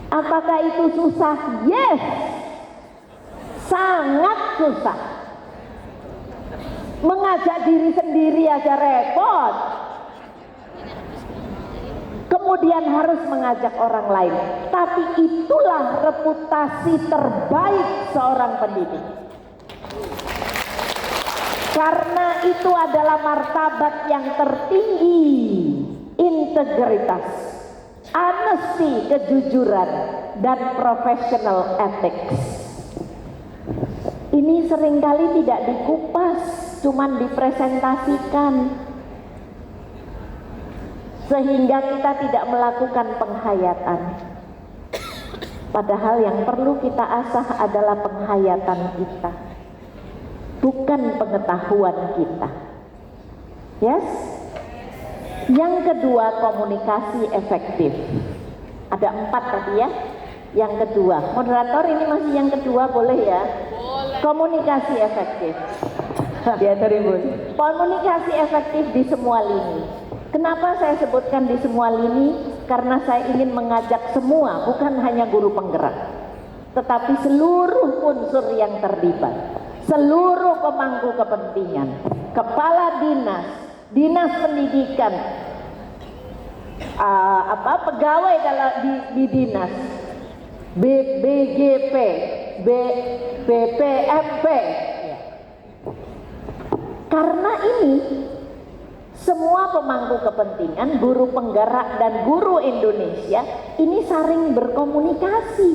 Apakah itu susah? Yes, sangat susah. Mengajak diri sendiri aja repot, kemudian harus mengajak orang lain. Tapi itulah reputasi terbaik seorang pendidik, karena itu adalah martabat yang tertinggi, integritas, honesty, kejujuran, dan professional ethics. Ini seringkali tidak dikupas, cuman dipresentasikan, sehingga kita tidak melakukan penghayatan. Padahal yang perlu kita asah adalah penghayatan kita, bukan pengetahuan kita. Yes. Yang kedua, komunikasi efektif. Ada 4 tadi ya. Yang kedua, moderator ini masih yang kedua, boleh ya? Boleh. Komunikasi efektif. Dia teribun. Komunikasi efektif di semua lini. Kenapa saya sebutkan di semua lini? Karena saya ingin mengajak semua, bukan hanya guru penggerak, tetapi seluruh unsur yang terlibat, seluruh pemangku kepentingan, kepala dinas, dinas pendidikan, pegawai di dinas, BGP, BPMP. Karena ini semua pemangku kepentingan, guru penggerak dan guru Indonesia ini saling berkomunikasi.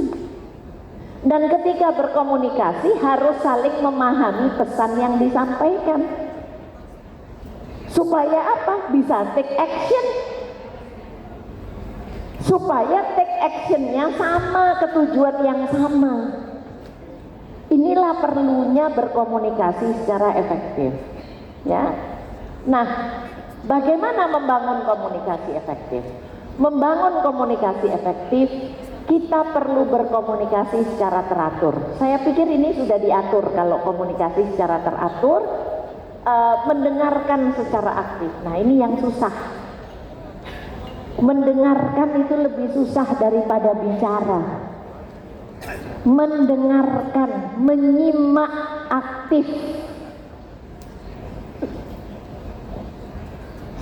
Dan ketika berkomunikasi harus saling memahami pesan yang disampaikan. Supaya apa? Bisa take action. Supaya take actionnya sama, ketujuan yang sama. Inilah perlunya berkomunikasi secara efektif. Ya. Nah, bagaimana membangun komunikasi efektif? Membangun komunikasi efektif, kita perlu berkomunikasi secara teratur. Saya pikir ini sudah diatur kalau komunikasi secara teratur, mendengarkan secara aktif. Nah, ini yang susah. Mendengarkan itu lebih susah daripada bicara. Mendengarkan, menyimak aktif.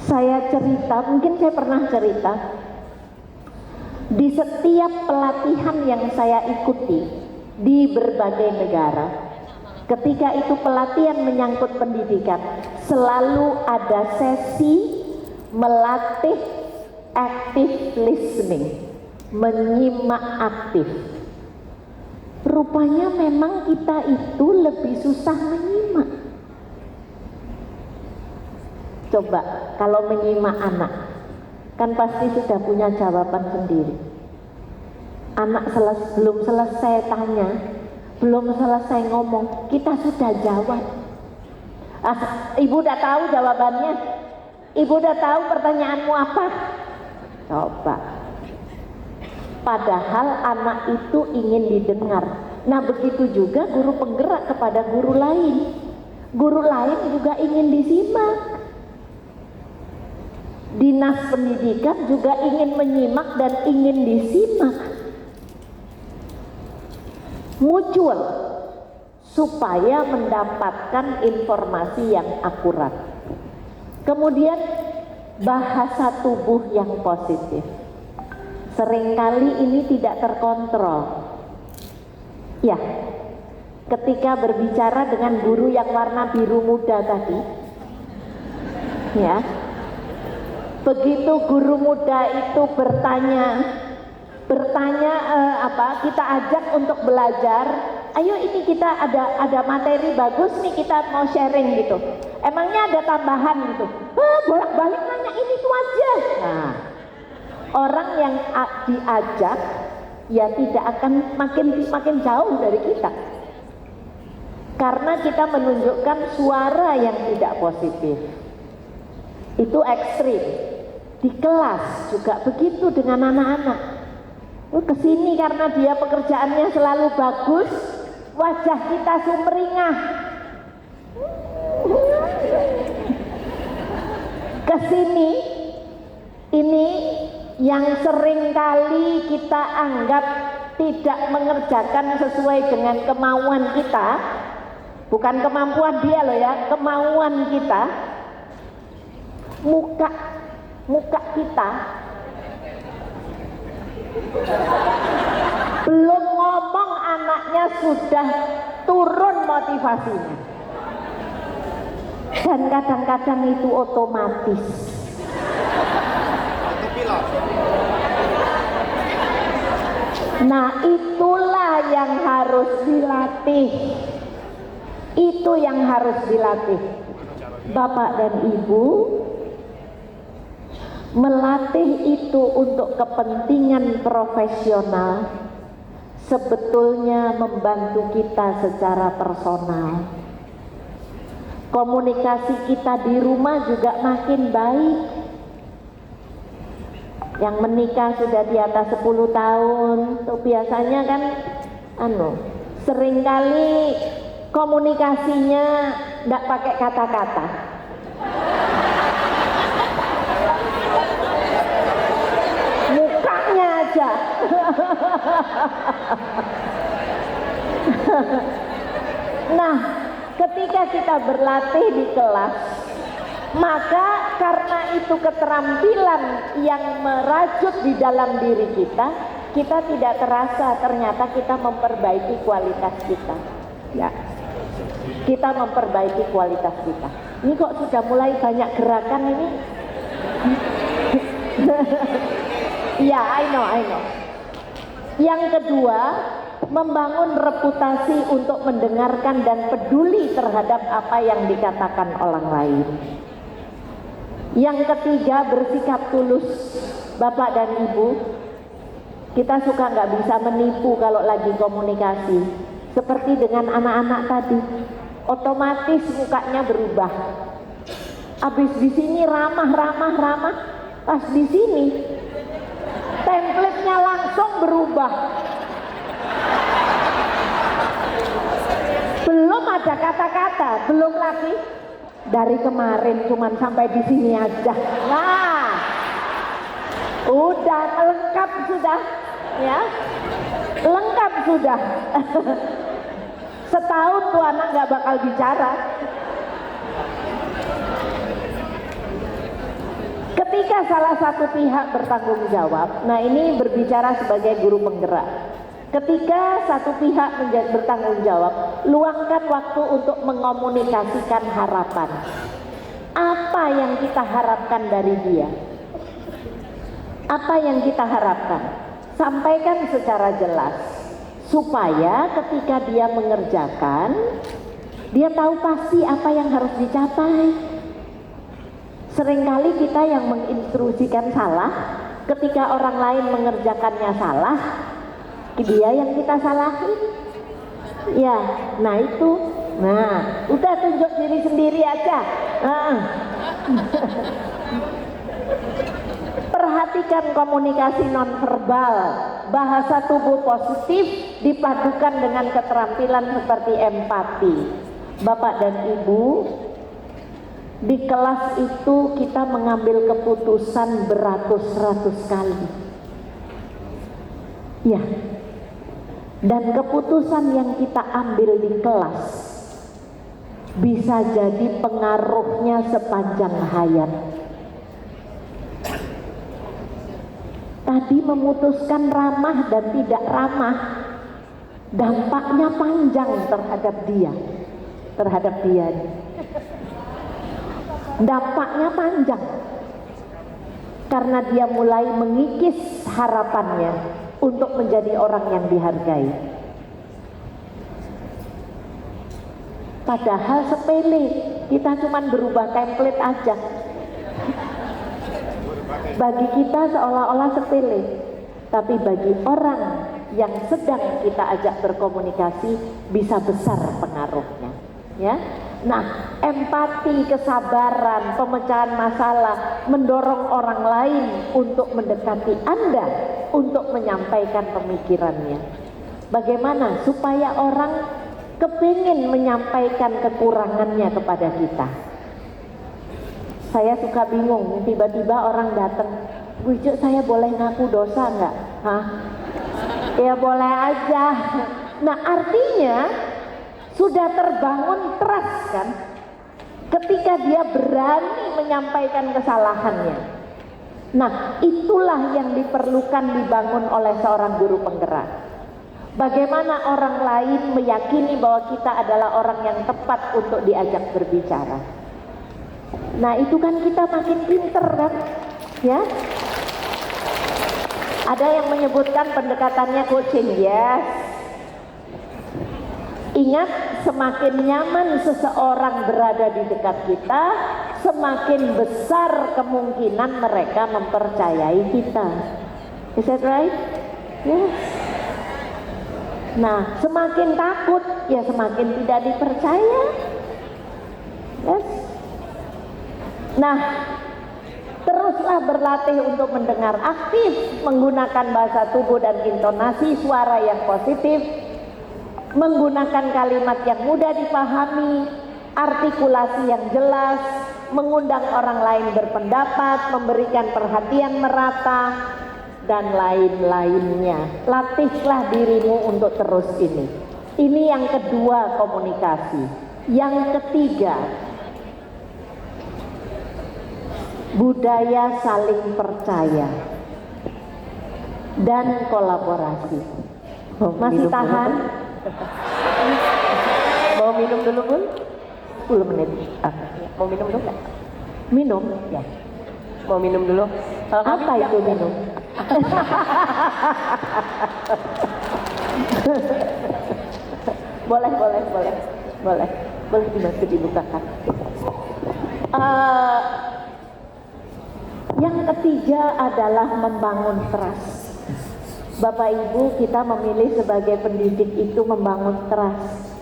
Saya cerita, mungkin saya pernah cerita, di setiap pelatihan yang saya ikuti di berbagai negara, ketika itu pelatihan menyangkut pendidikan, selalu ada sesi melatih active listening, menyimak aktif. Rupanya memang kita itu lebih susah menyimak. Coba kalau menyimak anak, kan pasti sudah punya jawaban sendiri. Anak belum selesai tanya, belum selesai ngomong, kita sudah jawab. Ibu udah tahu jawabannya, ibu udah tahu pertanyaanmu apa. Coba. Padahal anak itu ingin didengar. Nah begitu juga guru penggerak kepada guru lain. Guru lain juga ingin disimak. Dinas pendidikan juga ingin menyimak dan ingin disimak. Mutual, supaya mendapatkan informasi yang akurat. Kemudian bahasa tubuh yang positif. Seringkali ini tidak terkontrol. Ya, ketika berbicara dengan guru yang warna biru muda tadi, ya, begitu guru muda itu bertanya, kita ajak untuk belajar. Ayo ini kita ada materi bagus nih, kita mau sharing gitu. Emangnya ada tambahan gitu? Bolak-balik nanya ini tuh aja. Nah, orang yang diajak ya tidak akan makin jauh dari kita. Karena kita menunjukkan suara yang tidak positif. Itu ekstrim. Di kelas juga begitu dengan anak-anak. Kesini karena dia pekerjaannya selalu bagus, wajah kita sumringah. Kesini ini yang sering kali kita anggap tidak mengerjakan sesuai dengan kemauan kita, bukan kemampuan dia loh ya, kemauan kita. Muka kita belum ngomong anaknya sudah turun motivasinya, dan kadang-kadang itu otomatis. Nah itulah yang harus dilatih, itu yang harus dilatih. Bapak dan Ibu, melatih itu untuk kepentingan profesional sebetulnya membantu kita secara personal. Komunikasi kita di rumah juga makin baik. Yang menikah sudah di atas 10 tahun tuh biasanya kan seringkali komunikasinya enggak pakai kata-kata. Mukanya aja. Nah, ketika kita berlatih di kelas, maka karena itu keterampilan yang merajut di dalam diri kita, kita tidak terasa ternyata kita memperbaiki kualitas kita. Ya, kita memperbaiki kualitas kita. Ini kok sudah mulai banyak gerakan ini? Ya, I know. Yang kedua, membangun reputasi untuk mendengarkan dan peduli terhadap apa yang dikatakan orang lain. Yang ketiga, bersikap tulus. Bapak dan Ibu, kita suka nggak bisa menipu kalau lagi komunikasi. Seperti dengan anak-anak tadi, otomatis mukanya berubah. Habis di sini ramah, pas di sini template-nya langsung berubah. Belum ada kata-kata, belum lagi dari kemarin cuman sampai di sini aja. Nah, udah lengkap sudah, ya, lengkap sudah. Setahun tuh anak nggak bakal bicara. Ketika salah satu pihak bertanggung jawab, nah ini berbicara sebagai guru penggerak. Ketika satu pihak bertanggung jawab, luangkan waktu untuk mengomunikasikan harapan. Apa yang kita harapkan dari dia? Apa yang kita harapkan? Sampaikan secara jelas supaya ketika dia mengerjakan, dia tahu pasti apa yang harus dicapai. Seringkali kita yang menginstruksikan salah, ketika orang lain mengerjakannya salah, dia yang kita salahin. Ya, nah itu. Nah, udah tunjuk diri sendiri aja. Perhatikan komunikasi nonverbal, bahasa tubuh positif dipadukan dengan keterampilan seperti empati. Bapak dan Ibu, di kelas itu kita mengambil keputusan beratus-ratus kali. Ya. Dan keputusan yang kita ambil di kelas bisa jadi pengaruhnya sepanjang hayat. Tadi memutuskan ramah dan tidak ramah, dampaknya panjang terhadap dia. Dampaknya panjang karena dia mulai mengikis harapannya untuk menjadi orang yang dihargai. Padahal sepele, kita cuma berubah template aja. Bagi kita seolah-olah sepele, tapi bagi orang yang sedang kita ajak berkomunikasi bisa besar pengaruhnya. Ya, nah, empati, kesabaran, pemecahan masalah, mendorong orang lain untuk mendekati Anda, untuk menyampaikan pemikirannya. Bagaimana supaya orang kepingin menyampaikan kekurangannya kepada kita? Saya suka bingung, tiba-tiba orang datang, Bu Ijo, saya boleh ngaku dosa nggak? Hah? Ya boleh aja. Nah, artinya sudah terbangun trust kan? Ketika dia berani menyampaikan kesalahannya. Nah, itulah yang diperlukan dibangun oleh seorang guru penggerak. Bagaimana orang lain meyakini bahwa kita adalah orang yang tepat untuk diajak berbicara. Nah, itu kan kita makin pinter kan? Ya. Ada yang menyebutkan pendekatannya coaching, yes. Ingat, semakin nyaman seseorang berada di dekat kita, semakin besar kemungkinan mereka mempercayai kita. Is that right? Yes. Nah, semakin takut, ya semakin tidak dipercaya. Yes. Nah, teruslah berlatih untuk mendengar aktif, menggunakan bahasa tubuh dan intonasi suara yang positif, menggunakan kalimat yang mudah dipahami, artikulasi yang jelas, mengundang orang lain berpendapat, memberikan perhatian merata, dan lain-lainnya. Latihlah dirimu untuk terus ini. Ini yang kedua, komunikasi. Yang ketiga, budaya saling percaya dan kolaborasi. Masih tahan? Mau minum dulu Bun? 10 menit. Mau minum dulu nggak? Minum? Ya. Mau minum dulu? Apa itu minum? Boleh dibantu dibukakan. Yang ketiga adalah membangun trust. Bapak Ibu, kita memilih sebagai pendidik itu membangun trust.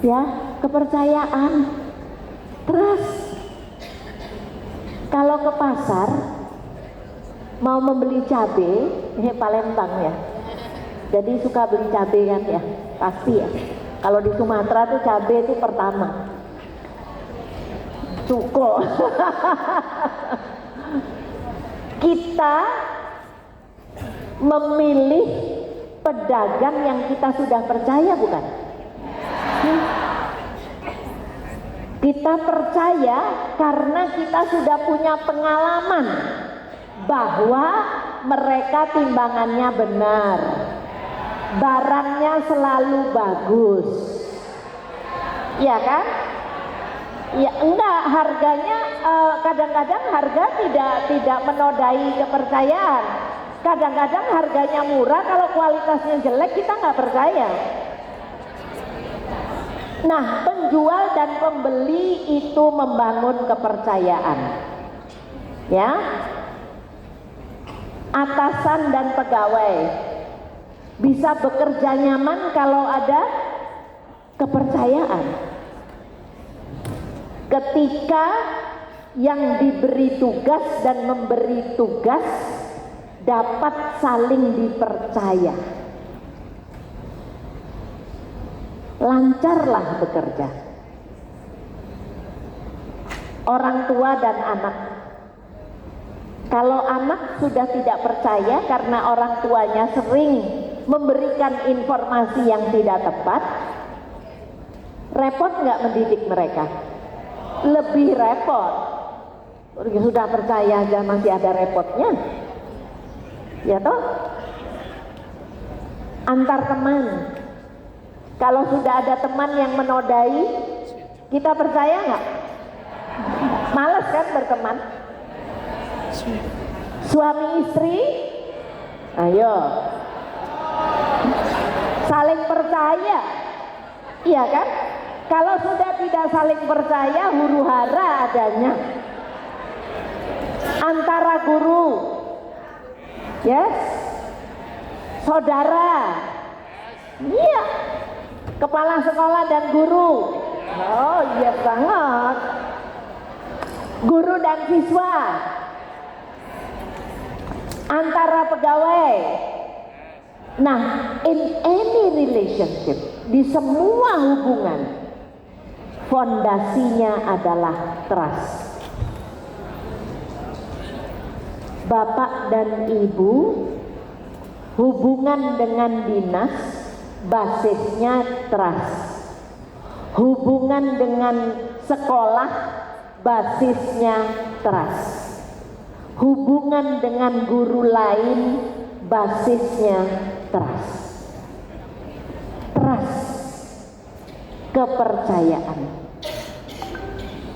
Ya, kepercayaan, trust. Kalau ke pasar mau membeli cabai, ini Palembang ya. Jadi suka beli cabai kan ya, pasti ya. Kalau di Sumatera tuh cabai itu pertama. Cuko. Kita memilih pedagang yang kita sudah percaya, bukan? Kita percaya karena kita sudah punya pengalaman bahwa mereka timbangannya benar, barangnya selalu bagus, ya kan? Ya enggak, harganya kadang-kadang harga tidak menodai kepercayaan. Kadang-kadang harganya murah, kalau kualitasnya jelek kita nggak percaya. Nah, penjual dan pembeli itu membangun kepercayaan. Ya. Atasan dan pegawai bisa bekerja nyaman kalau ada kepercayaan. Ketika yang diberi tugas dan memberi tugas dapat saling dipercaya, lancarlah bekerja. Orang tua dan anak. Kalau anak sudah tidak percaya karena orang tuanya sering memberikan informasi yang tidak tepat, repot nggak mendidik mereka? Lebih repot. Sudah percaya aja masih ada repotnya, ya toh? Antar teman, kalau sudah ada teman yang menodai, kita percaya nggak? Males kan berteman? Suami istri, ayo saling percaya, iya kan? Kalau sudah tidak saling percaya, huru hara adanya. Antara guru, yes, saudara, iya, kepala sekolah dan guru, oh iya banget. Guru dan siswa, antara pegawai. Nah, in any relationship, di semua hubungan, fondasinya adalah trust. Bapak dan ibu, hubungan dengan dinas, basisnya trust. Hubungan dengan sekolah, basisnya trust. Hubungan dengan guru lain, basisnya trust. Trust, kepercayaan.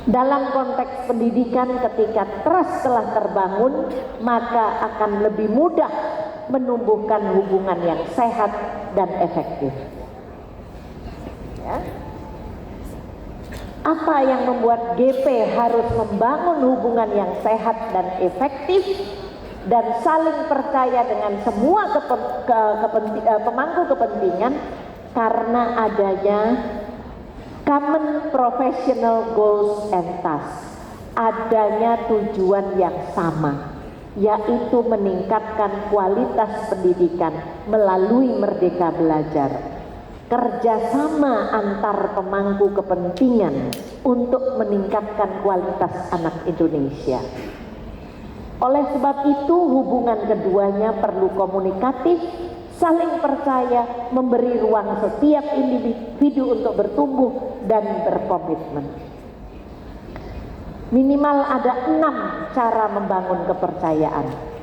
Dalam konteks pendidikan, ketika trust telah terbangun, maka akan lebih mudah menumbuhkan hubungan yang sehat dan efektif. Ya. Apa yang membuat GP harus membangun hubungan yang sehat dan efektif dan saling percaya dengan semua pemangku kepentingan? Karena adanya common professional goals and tasks, adanya tujuan yang sama, yaitu meningkatkan kualitas pendidikan melalui Merdeka Belajar. Kerjasama antar pemangku kepentingan untuk meningkatkan kualitas anak Indonesia. Oleh sebab itu, hubungan keduanya perlu komunikatif, saling percaya, memberi ruang setiap individu untuk bertumbuh dan berkomitmen. Minimal ada 6 cara membangun kepercayaan.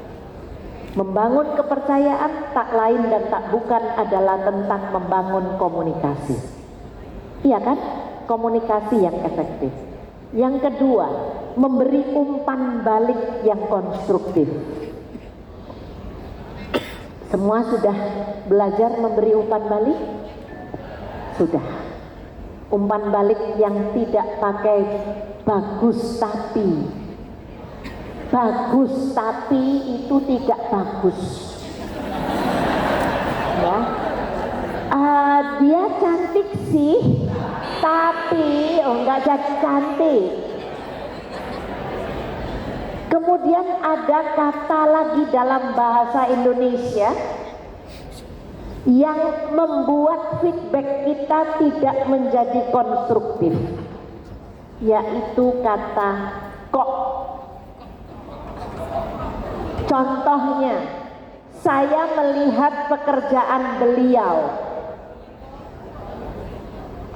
Membangun kepercayaan tak lain dan tak bukan adalah tentang membangun komunikasi. Iya kan? Komunikasi yang efektif. Yang kedua, memberi umpan balik yang konstruktif. Semua sudah belajar memberi umpan balik? Sudah. Umpan balik yang tidak pakai bagus tapi. Bagus tapi itu tidak bagus. Ya. Dia cantik sih, tapi enggak jadi cantik. Kemudian ada kata lagi dalam bahasa Indonesia yang membuat feedback kita tidak menjadi konstruktif, yaitu kata kok. Contohnya, saya melihat pekerjaan beliau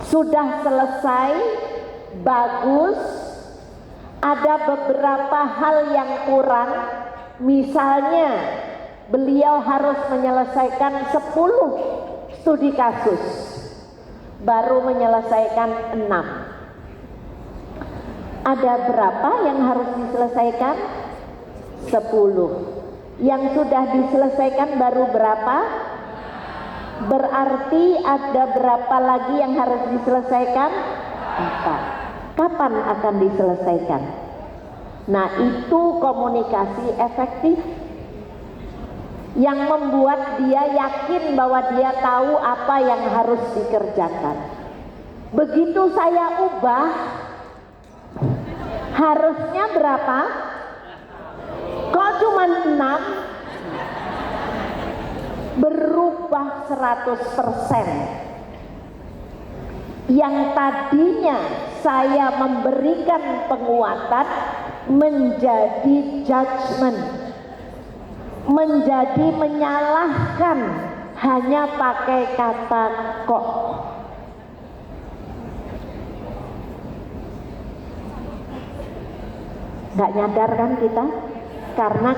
sudah selesai, bagus. Ada beberapa hal yang kurang, misalnya beliau harus menyelesaikan 10 studi kasus, baru menyelesaikan 6. Ada berapa yang harus diselesaikan? 10. Yang sudah diselesaikan baru berapa? Berarti ada berapa lagi yang harus diselesaikan? 4. Kapan akan diselesaikan? Nah, itu komunikasi efektif yang membuat dia yakin bahwa dia tahu apa yang harus dikerjakan. Begitu saya ubah, harusnya berapa? Kok cuma 6? Berubah 100%. Yang tadinya saya memberikan penguatan menjadi judgment, menjadi menyalahkan hanya pakai kata kok. Nggak nyadar kan kita? Karena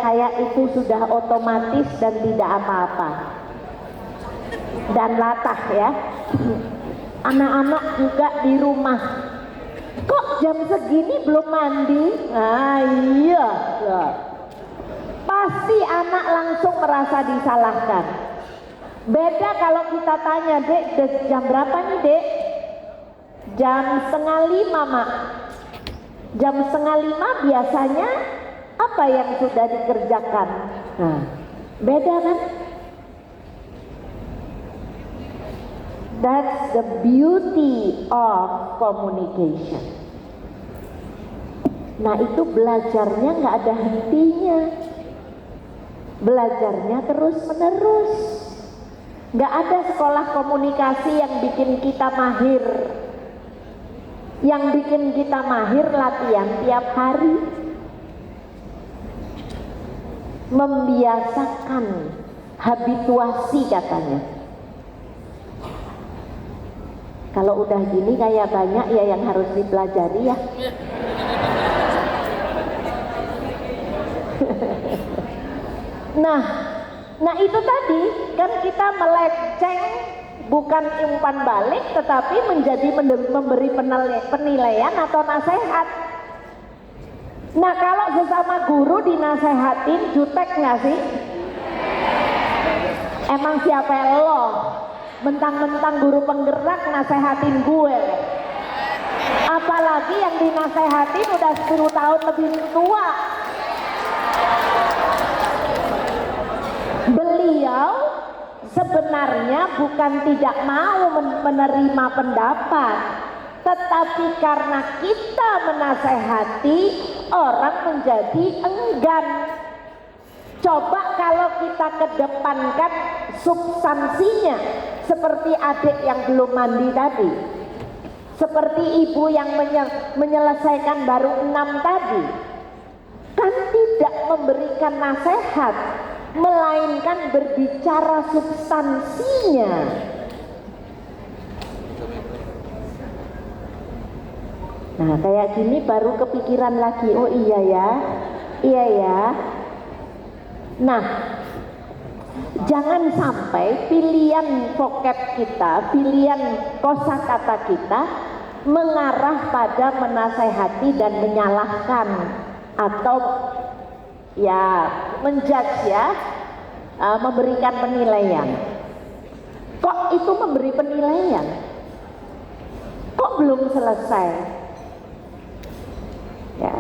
kayak itu sudah otomatis dan tidak apa-apa. Dan latah ya. Anak-anak juga di rumah. Kok jam segini belum mandi? Ah iya. Pasti anak langsung merasa disalahkan. Beda kalau kita tanya, Dek, jam berapa nih, Dek? Jam 4:30, Mak. Jam 4:30 biasanya apa yang sudah dikerjakan? Nah, beda kan? That's the beauty of communication. Nah, itu belajarnya nggak ada hentinya. Belajarnya terus menerus. Nggak ada sekolah komunikasi yang bikin kita mahir. Yang bikin kita mahir latihan tiap hari. Membiasakan, habituasi katanya. Kalau udah gini kayak banyak ya yang harus dipelajari ya. Nah itu tadi kan kita melenceng, bukan umpan balik tetapi menjadi memberi penilaian atau nasihat. Nah kalau sesama guru dinasehatin jutek nggak sih? Emang siapa lo? Mentang-mentang guru penggerak nasehatin gue. Apalagi yang dinasehatin udah 10 tahun lebih tua. Beliau sebenarnya bukan tidak mau menerima pendapat, tetapi karena kita menasehati, orang menjadi enggan. Coba kalau kita kedepankan substansinya, seperti adik yang belum mandi tadi, seperti ibu yang menyelesaikan baru 6 tadi, kan tidak memberikan nasihat, melainkan berbicara substansinya. Nah kayak gini baru kepikiran lagi, oh iya ya. Nah jangan sampai pilihan vocab kita, pilihan kosakata kita mengarah pada menasehati dan menyalahkan atau ya menjudge ya, memberikan penilaian. Kok itu memberi penilaian? Kok belum selesai? Ya.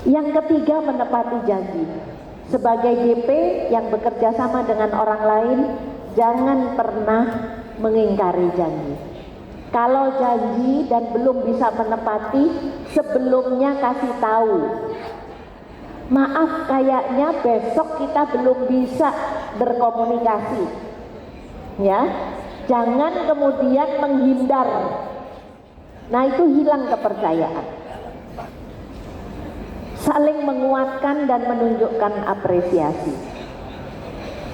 Yang ketiga, menepati janji. Sebagai GP yang bekerja sama dengan orang lain, jangan pernah mengingkari janji. Kalau janji dan belum bisa menepati, sebelumnya kasih tahu. Maaf, kayaknya besok kita belum bisa berkomunikasi. Ya, jangan kemudian menghindar. Nah, itu hilang kepercayaan. Saling menguatkan dan menunjukkan apresiasi.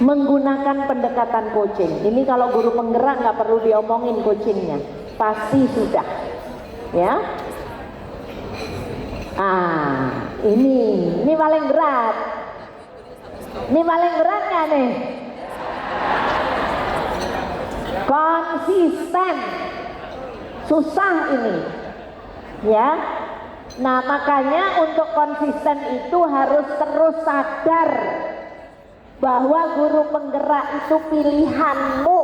Menggunakan pendekatan coaching. Ini kalau guru penggerak nggak perlu diomongin coachingnya, pasti sudah. Ya. Ini paling berat. Ini paling berat nggak nih? Konsisten. Susah ini. Ya. Nah, makanya untuk konsisten itu harus terus sadar bahwa guru penggerak itu pilihanmu.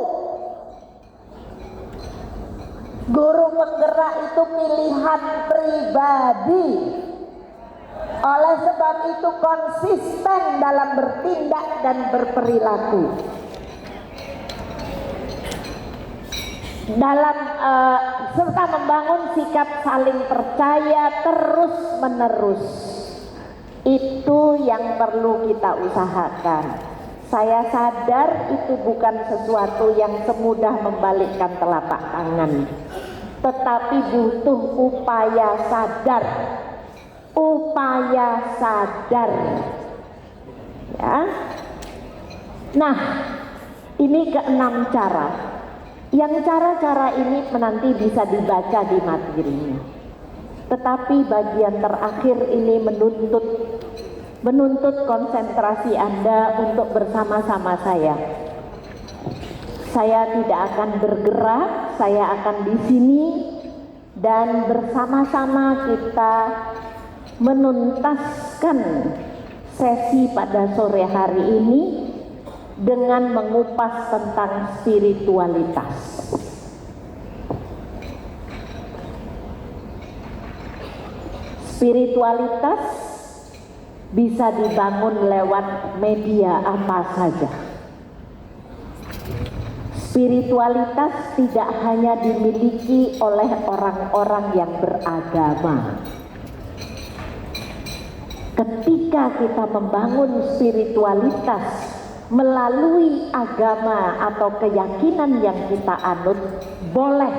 Guru penggerak itu pilihan pribadi. Oleh sebab itu konsisten dalam bertindak dan berperilaku. Dalam serta membangun sikap saling percaya terus menerus. Itu yang perlu kita usahakan. Saya sadar itu bukan sesuatu yang semudah membalikkan telapak tangan, tetapi butuh upaya sadar. Upaya sadar. Ya. Nah, ini keenam cara. Yang cara-cara ini nanti bisa dibaca di materinya. Tetapi bagian terakhir ini menuntut konsentrasi Anda untuk bersama-sama saya. Saya tidak akan bergerak, saya akan di sini dan bersama-sama kita menuntaskan sesi pada sore hari ini dengan mengupas tentang spiritualitas. Spiritualitas bisa dibangun lewat media apa saja. Spiritualitas tidak hanya dimiliki oleh orang-orang yang beragama. Ketika kita membangun spiritualitas melalui agama atau keyakinan yang kita anut, boleh,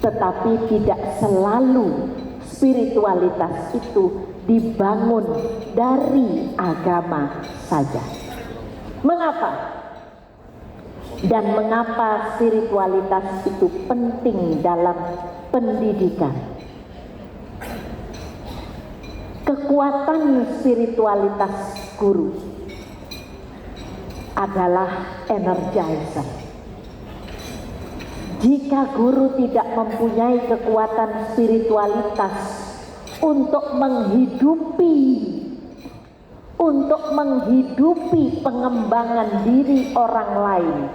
tetapi tidak selalu spiritualitas itu dibangun dari agama saja. Mengapa? Dan mengapa spiritualitas itu penting dalam pendidikan? Kekuatan spiritualitas guru adalah energizer. Jika guru tidak mempunyai kekuatan spiritualitas untuk menghidupi pengembangan diri orang lain,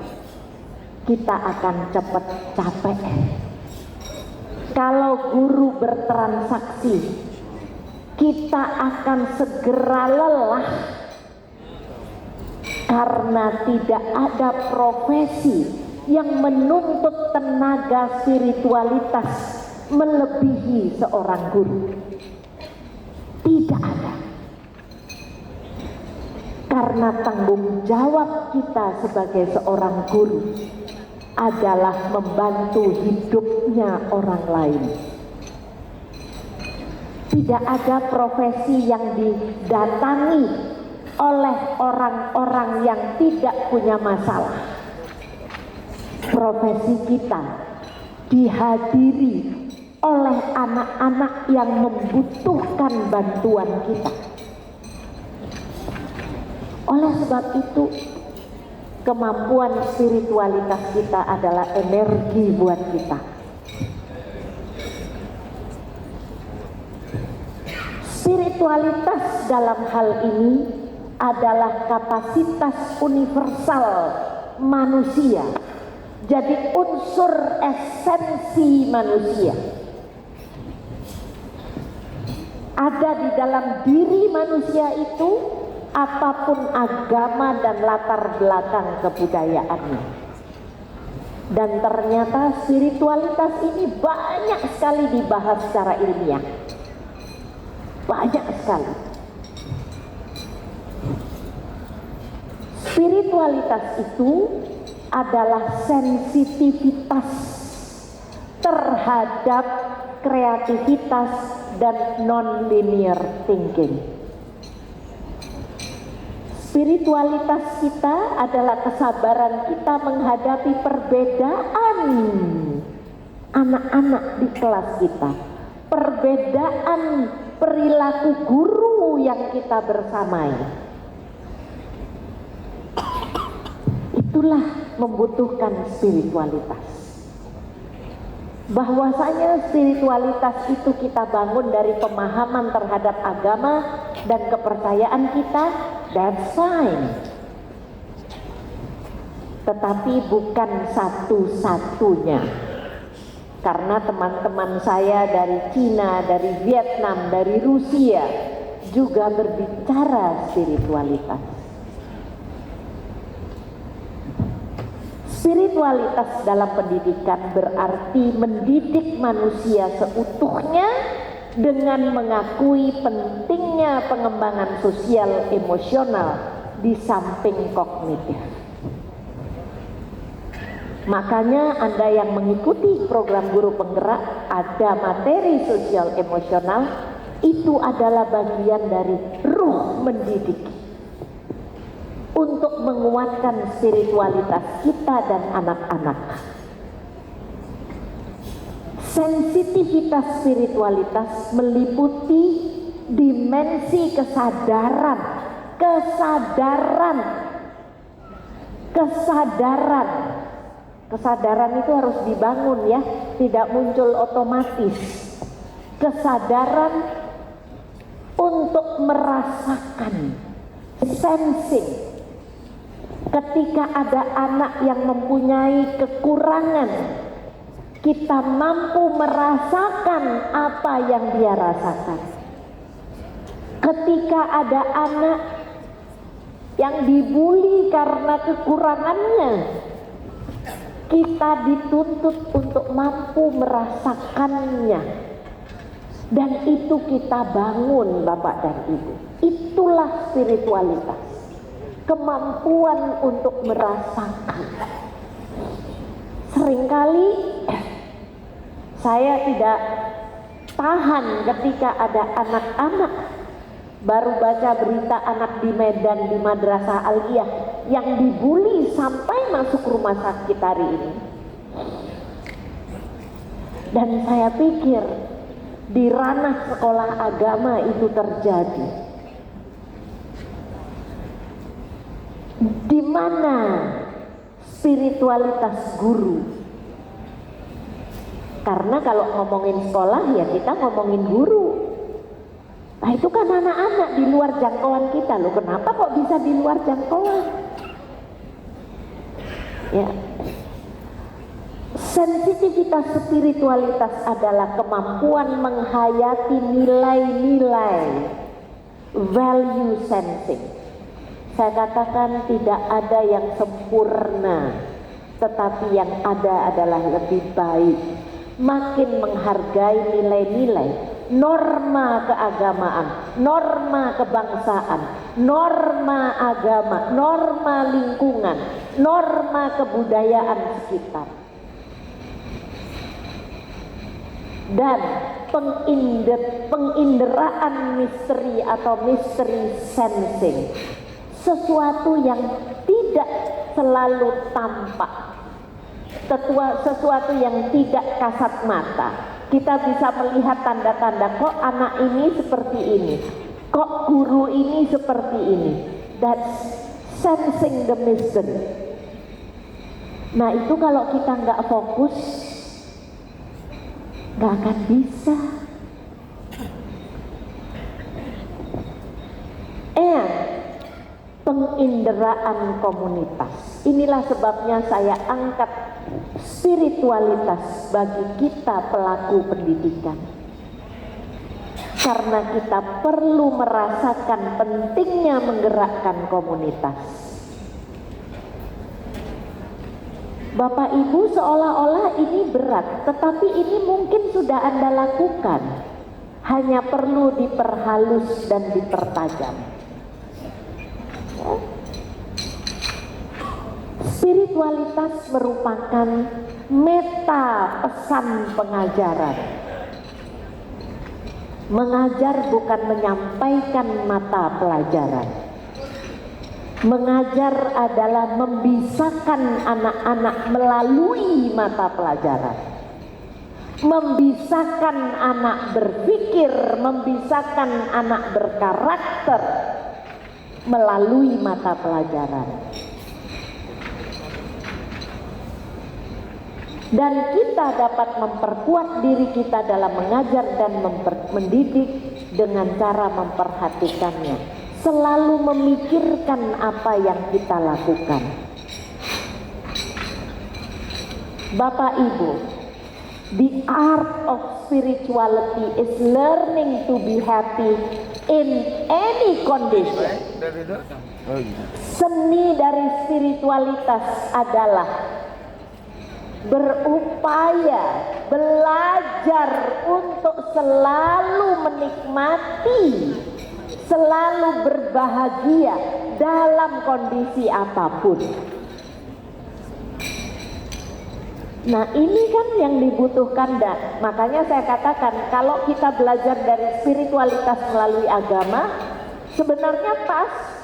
kita akan cepat capek. Kalau guru bertransaksi, kita akan segera lelah karena tidak ada profesi yang menuntut tenaga spiritualitas melebihi seorang guru. Tidak ada. Karena tanggung jawab kita sebagai seorang guru adalah membantu hidupnya orang lain. Tidak ada profesi yang didatangi oleh orang-orang yang tidak punya masalah. Profesi kita dihadiri oleh anak-anak yang membutuhkan bantuan kita. Oleh sebab itu, kemampuan spiritualitas kita adalah energi buat kita. Spiritualitas dalam hal ini adalah kapasitas universal manusia. Jadi unsur esensi manusia. Ada di dalam diri manusia itu apapun agama dan latar belakang kebudayaannya. Dan ternyata spiritualitas ini banyak sekali dibahas secara ilmiah. Banyak sekali. Spiritualitas itu adalah sensitivitas terhadap kreativitas dan non-linear thinking. Spiritualitas kita adalah kesabaran kita menghadapi perbedaan anak-anak di kelas kita, perbedaan perilaku guru yang kita bersamai. Itulah membutuhkan spiritualitas. bahwasanya spiritualitas itu kita bangun dari pemahaman terhadap agama dan kepercayaan kita, that's fine. Tetapi bukan satu-satunya, karena teman-teman saya dari Cina, dari Vietnam, dari Rusia juga berbicara spiritualitas. Spiritualitas dalam pendidikan berarti mendidik manusia seutuhnya dengan mengakui pentingnya pengembangan sosial emosional di samping kognitif. Makanya Anda yang mengikuti program guru penggerak ada materi sosial emosional, itu adalah bagian dari ruh mendidik untuk menguatkan spiritualitas kita dan anak-anak. Sensitivitas spiritualitas meliputi dimensi kesadaran. Kesadaran itu harus dibangun ya, tidak muncul otomatis. Kesadaran untuk merasakan, sensing. Ketika ada anak yang mempunyai kekurangan, kita mampu merasakan apa yang dia rasakan. Ketika ada anak yang dibuli karena kekurangannya, kita dituntut untuk mampu merasakannya, dan itu kita bangun Bapak dan Ibu. Itulah spiritualitas, kemampuan untuk merasakan. Seringkali saya tidak tahan ketika ada anak-anak, baru baca berita anak di Medan di Madrasah Aliyah yang dibully sampai masuk rumah sakit hari ini. Dan saya pikir di ranah sekolah agama itu terjadi. Di mana spiritualitas guru? Karena kalau ngomongin sekolah ya kita ngomongin guru. Nah itu kan anak-anak di luar jangkauan kita loh. Kenapa kok bisa di luar jangkauan? Ya. Sensitivitas spiritualitas adalah kemampuan menghayati nilai-nilai, value sensing. Saya katakan tidak ada yang sempurna, tetapi yang ada adalah lebih baik. Makin menghargai nilai-nilai, norma keagamaan, norma kebangsaan, norma agama, norma lingkungan, norma kebudayaan sekitar. Dan penginderaan misteri atau mystery sensing, sesuatu yang tidak selalu tampak, sesuatu yang tidak kasat mata. Kita bisa melihat tanda-tanda, kok anak ini seperti ini, kok guru ini seperti ini. That's sensing the mystery. Nah itu kalau kita nggak fokus, nggak akan bisa. Penginderaan komunitas. Inilah sebabnya saya angkat spiritualitas bagi kita pelaku pendidikan. Karena kita perlu merasakan pentingnya menggerakkan komunitas. Bapak Ibu seolah-olah ini berat, tetapi ini mungkin sudah Anda lakukan. Hanya perlu diperhalus dan dipertajam. Spiritualitas merupakan meta pesan pengajaran. Mengajar bukan menyampaikan mata pelajaran. Mengajar adalah membisakan anak-anak melalui mata pelajaran. Membisakan anak berpikir, membisakan anak berkarakter melalui mata pelajaran. dan kita dapat memperkuat diri kita dalam mengajar dan mendidik dengan cara memperhatikannya, selalu memikirkan apa yang kita lakukan. Bapak Ibu, the art of spirituality is learning to be happy in any condition. Seni dari spiritualitas adalah berupaya, belajar untuk selalu menikmati, selalu berbahagia dalam kondisi apapun. Nah, ini kan yang dibutuhkan, dan makanya saya katakan kalau kita belajar dari spiritualitas melalui agama sebenarnya pas,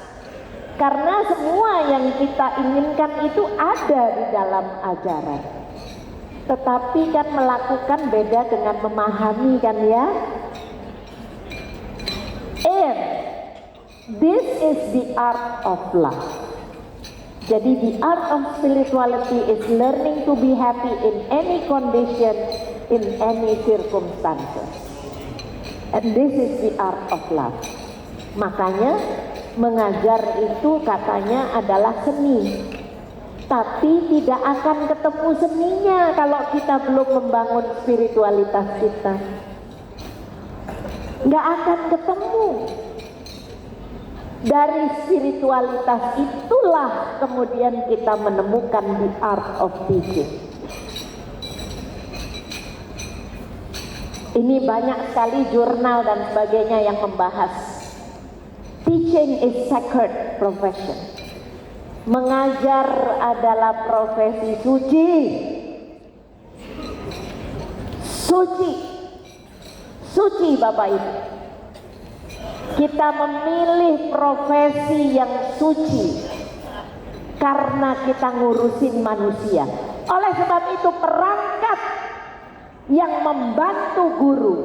karena semua yang kita inginkan itu ada di dalam ajaran. Tetapi kan melakukan beda dengan memahami, kan ya. And this is the art of love. Jadi the art of spirituality is learning to be happy in any condition, in any circumstances. And this is the art of love. Makanya mengajar itu katanya adalah seni. Tapi tidak akan ketemu seninya kalau kita belum membangun spiritualitas kita. Nggak akan ketemu. Dari spiritualitas itulah kemudian kita menemukan the art of teaching. Ini banyak sekali jurnal dan sebagainya yang membahas teaching is sacred profession. Mengajar adalah profesi suci. Suci. Suci Bapak Ibu. Kita memilih profesi yang suci karena kita ngurusin manusia. Oleh sebab itu perangkat yang membantu guru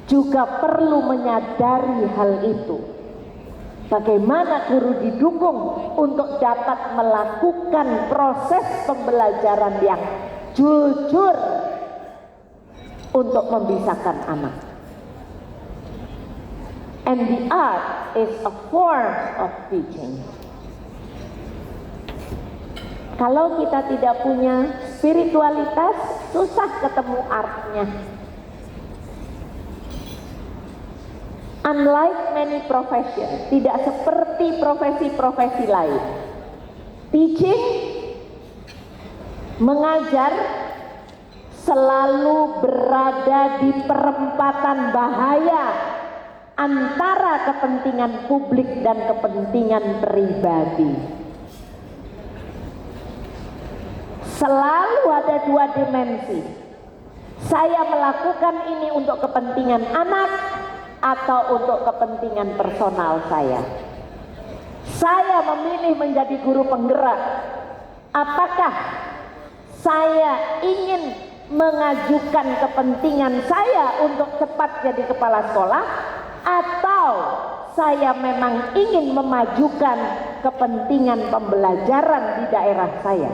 juga perlu menyadari hal itu. Bagaimana guru didukung untuk dapat melakukan proses pembelajaran yang jujur untuk membisarkan anak. And the art is a form of teaching. Kalau kita tidak punya spiritualitas, susah ketemu artnya. Unlike many profession, tidak seperti profesi-profesi lain. Teaching, mengajar, selalu berada di perempatan bahaya antara kepentingan publik dan kepentingan pribadi. Selalu ada dua dimensi. Saya melakukan ini untuk kepentingan anak atau untuk kepentingan personal saya. Saya memilih menjadi guru penggerak. Apakah saya ingin mengajukan kepentingan saya untuk cepat jadi kepala sekolah, atau saya memang ingin memajukan kepentingan pembelajaran di daerah saya?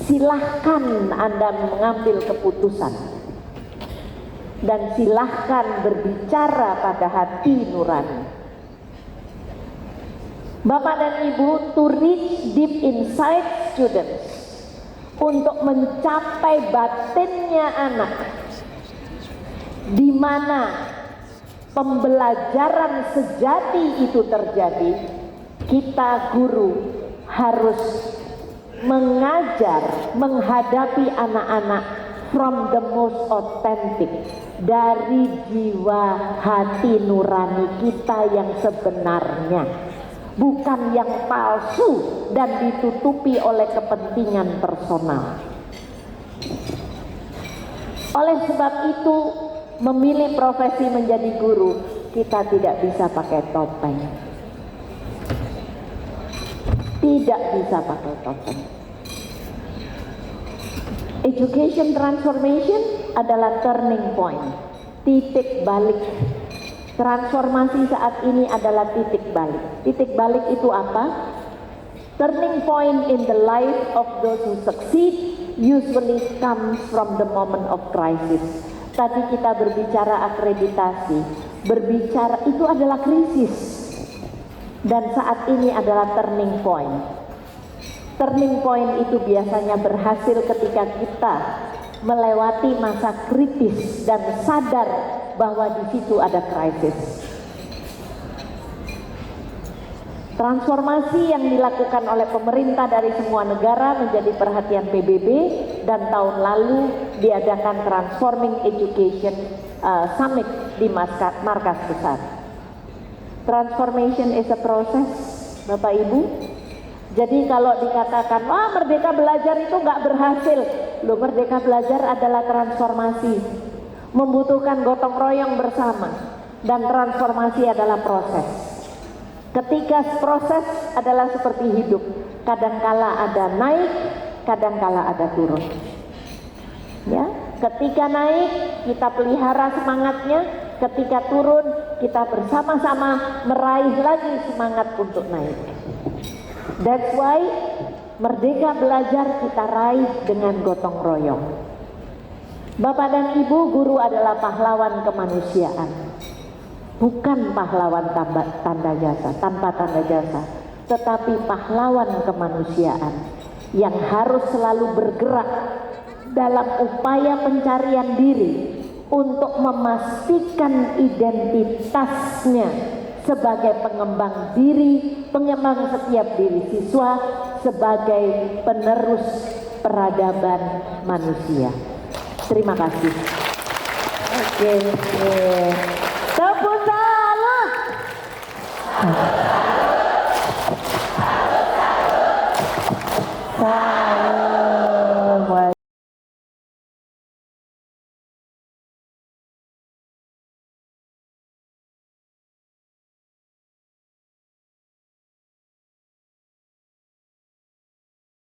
Silahkan Anda mengambil keputusan dan silahkan berbicara pada hati nurani. Bapak dan Ibu, to reach deep inside students, untuk mencapai batinnya anak, di mana pembelajaran sejati itu terjadi, kita guru harus mengajar, menghadapi anak-anak from the most authentic, dari jiwa hati nurani kita yang sebenarnya, bukan yang palsu dan ditutupi oleh kepentingan personal. Oleh sebab itu, memilih profesi menjadi guru, kita tidak bisa pakai topeng. Tidak bisa pakai topeng. Education transformation adalah turning point, titik balik. Transformasi saat ini adalah titik balik. Titik balik itu apa? Turning point in the life of those who succeed usually comes from the moment of crisis. Tadi kita berbicara akreditasi, berbicara itu adalah krisis, dan saat ini adalah turning point. Turning point itu biasanya berhasil ketika kita melewati masa kritis dan sadar bahwa di situ ada krisis. Transformasi yang dilakukan oleh pemerintah dari semua negara menjadi perhatian PBB, dan tahun lalu diadakan Transforming Education Summit di markas besar. Transformation is a process, Bapak Ibu. Jadi kalau dikatakan, wah Merdeka Belajar itu nggak berhasil, loh, Merdeka Belajar adalah transformasi, membutuhkan gotong royong bersama, dan transformasi adalah proses. Ketika proses adalah seperti hidup, kadangkala ada naik, kadangkala ada turun. Ya, ketika naik kita pelihara semangatnya, ketika turun kita bersama-sama meraih lagi semangat untuk naik. That's why Merdeka Belajar kita raih dengan gotong royong. Bapak dan Ibu, guru adalah pahlawan kemanusiaan. Bukan pahlawan tanpa tanda jasa, tetapi pahlawan kemanusiaan yang harus selalu bergerak dalam upaya pencarian diri untuk memastikan identitasnya sebagai pengembang diri, pengembang setiap diri siswa sebagai penerus peradaban manusia. Terima kasih. Oke. Tepuk tangan.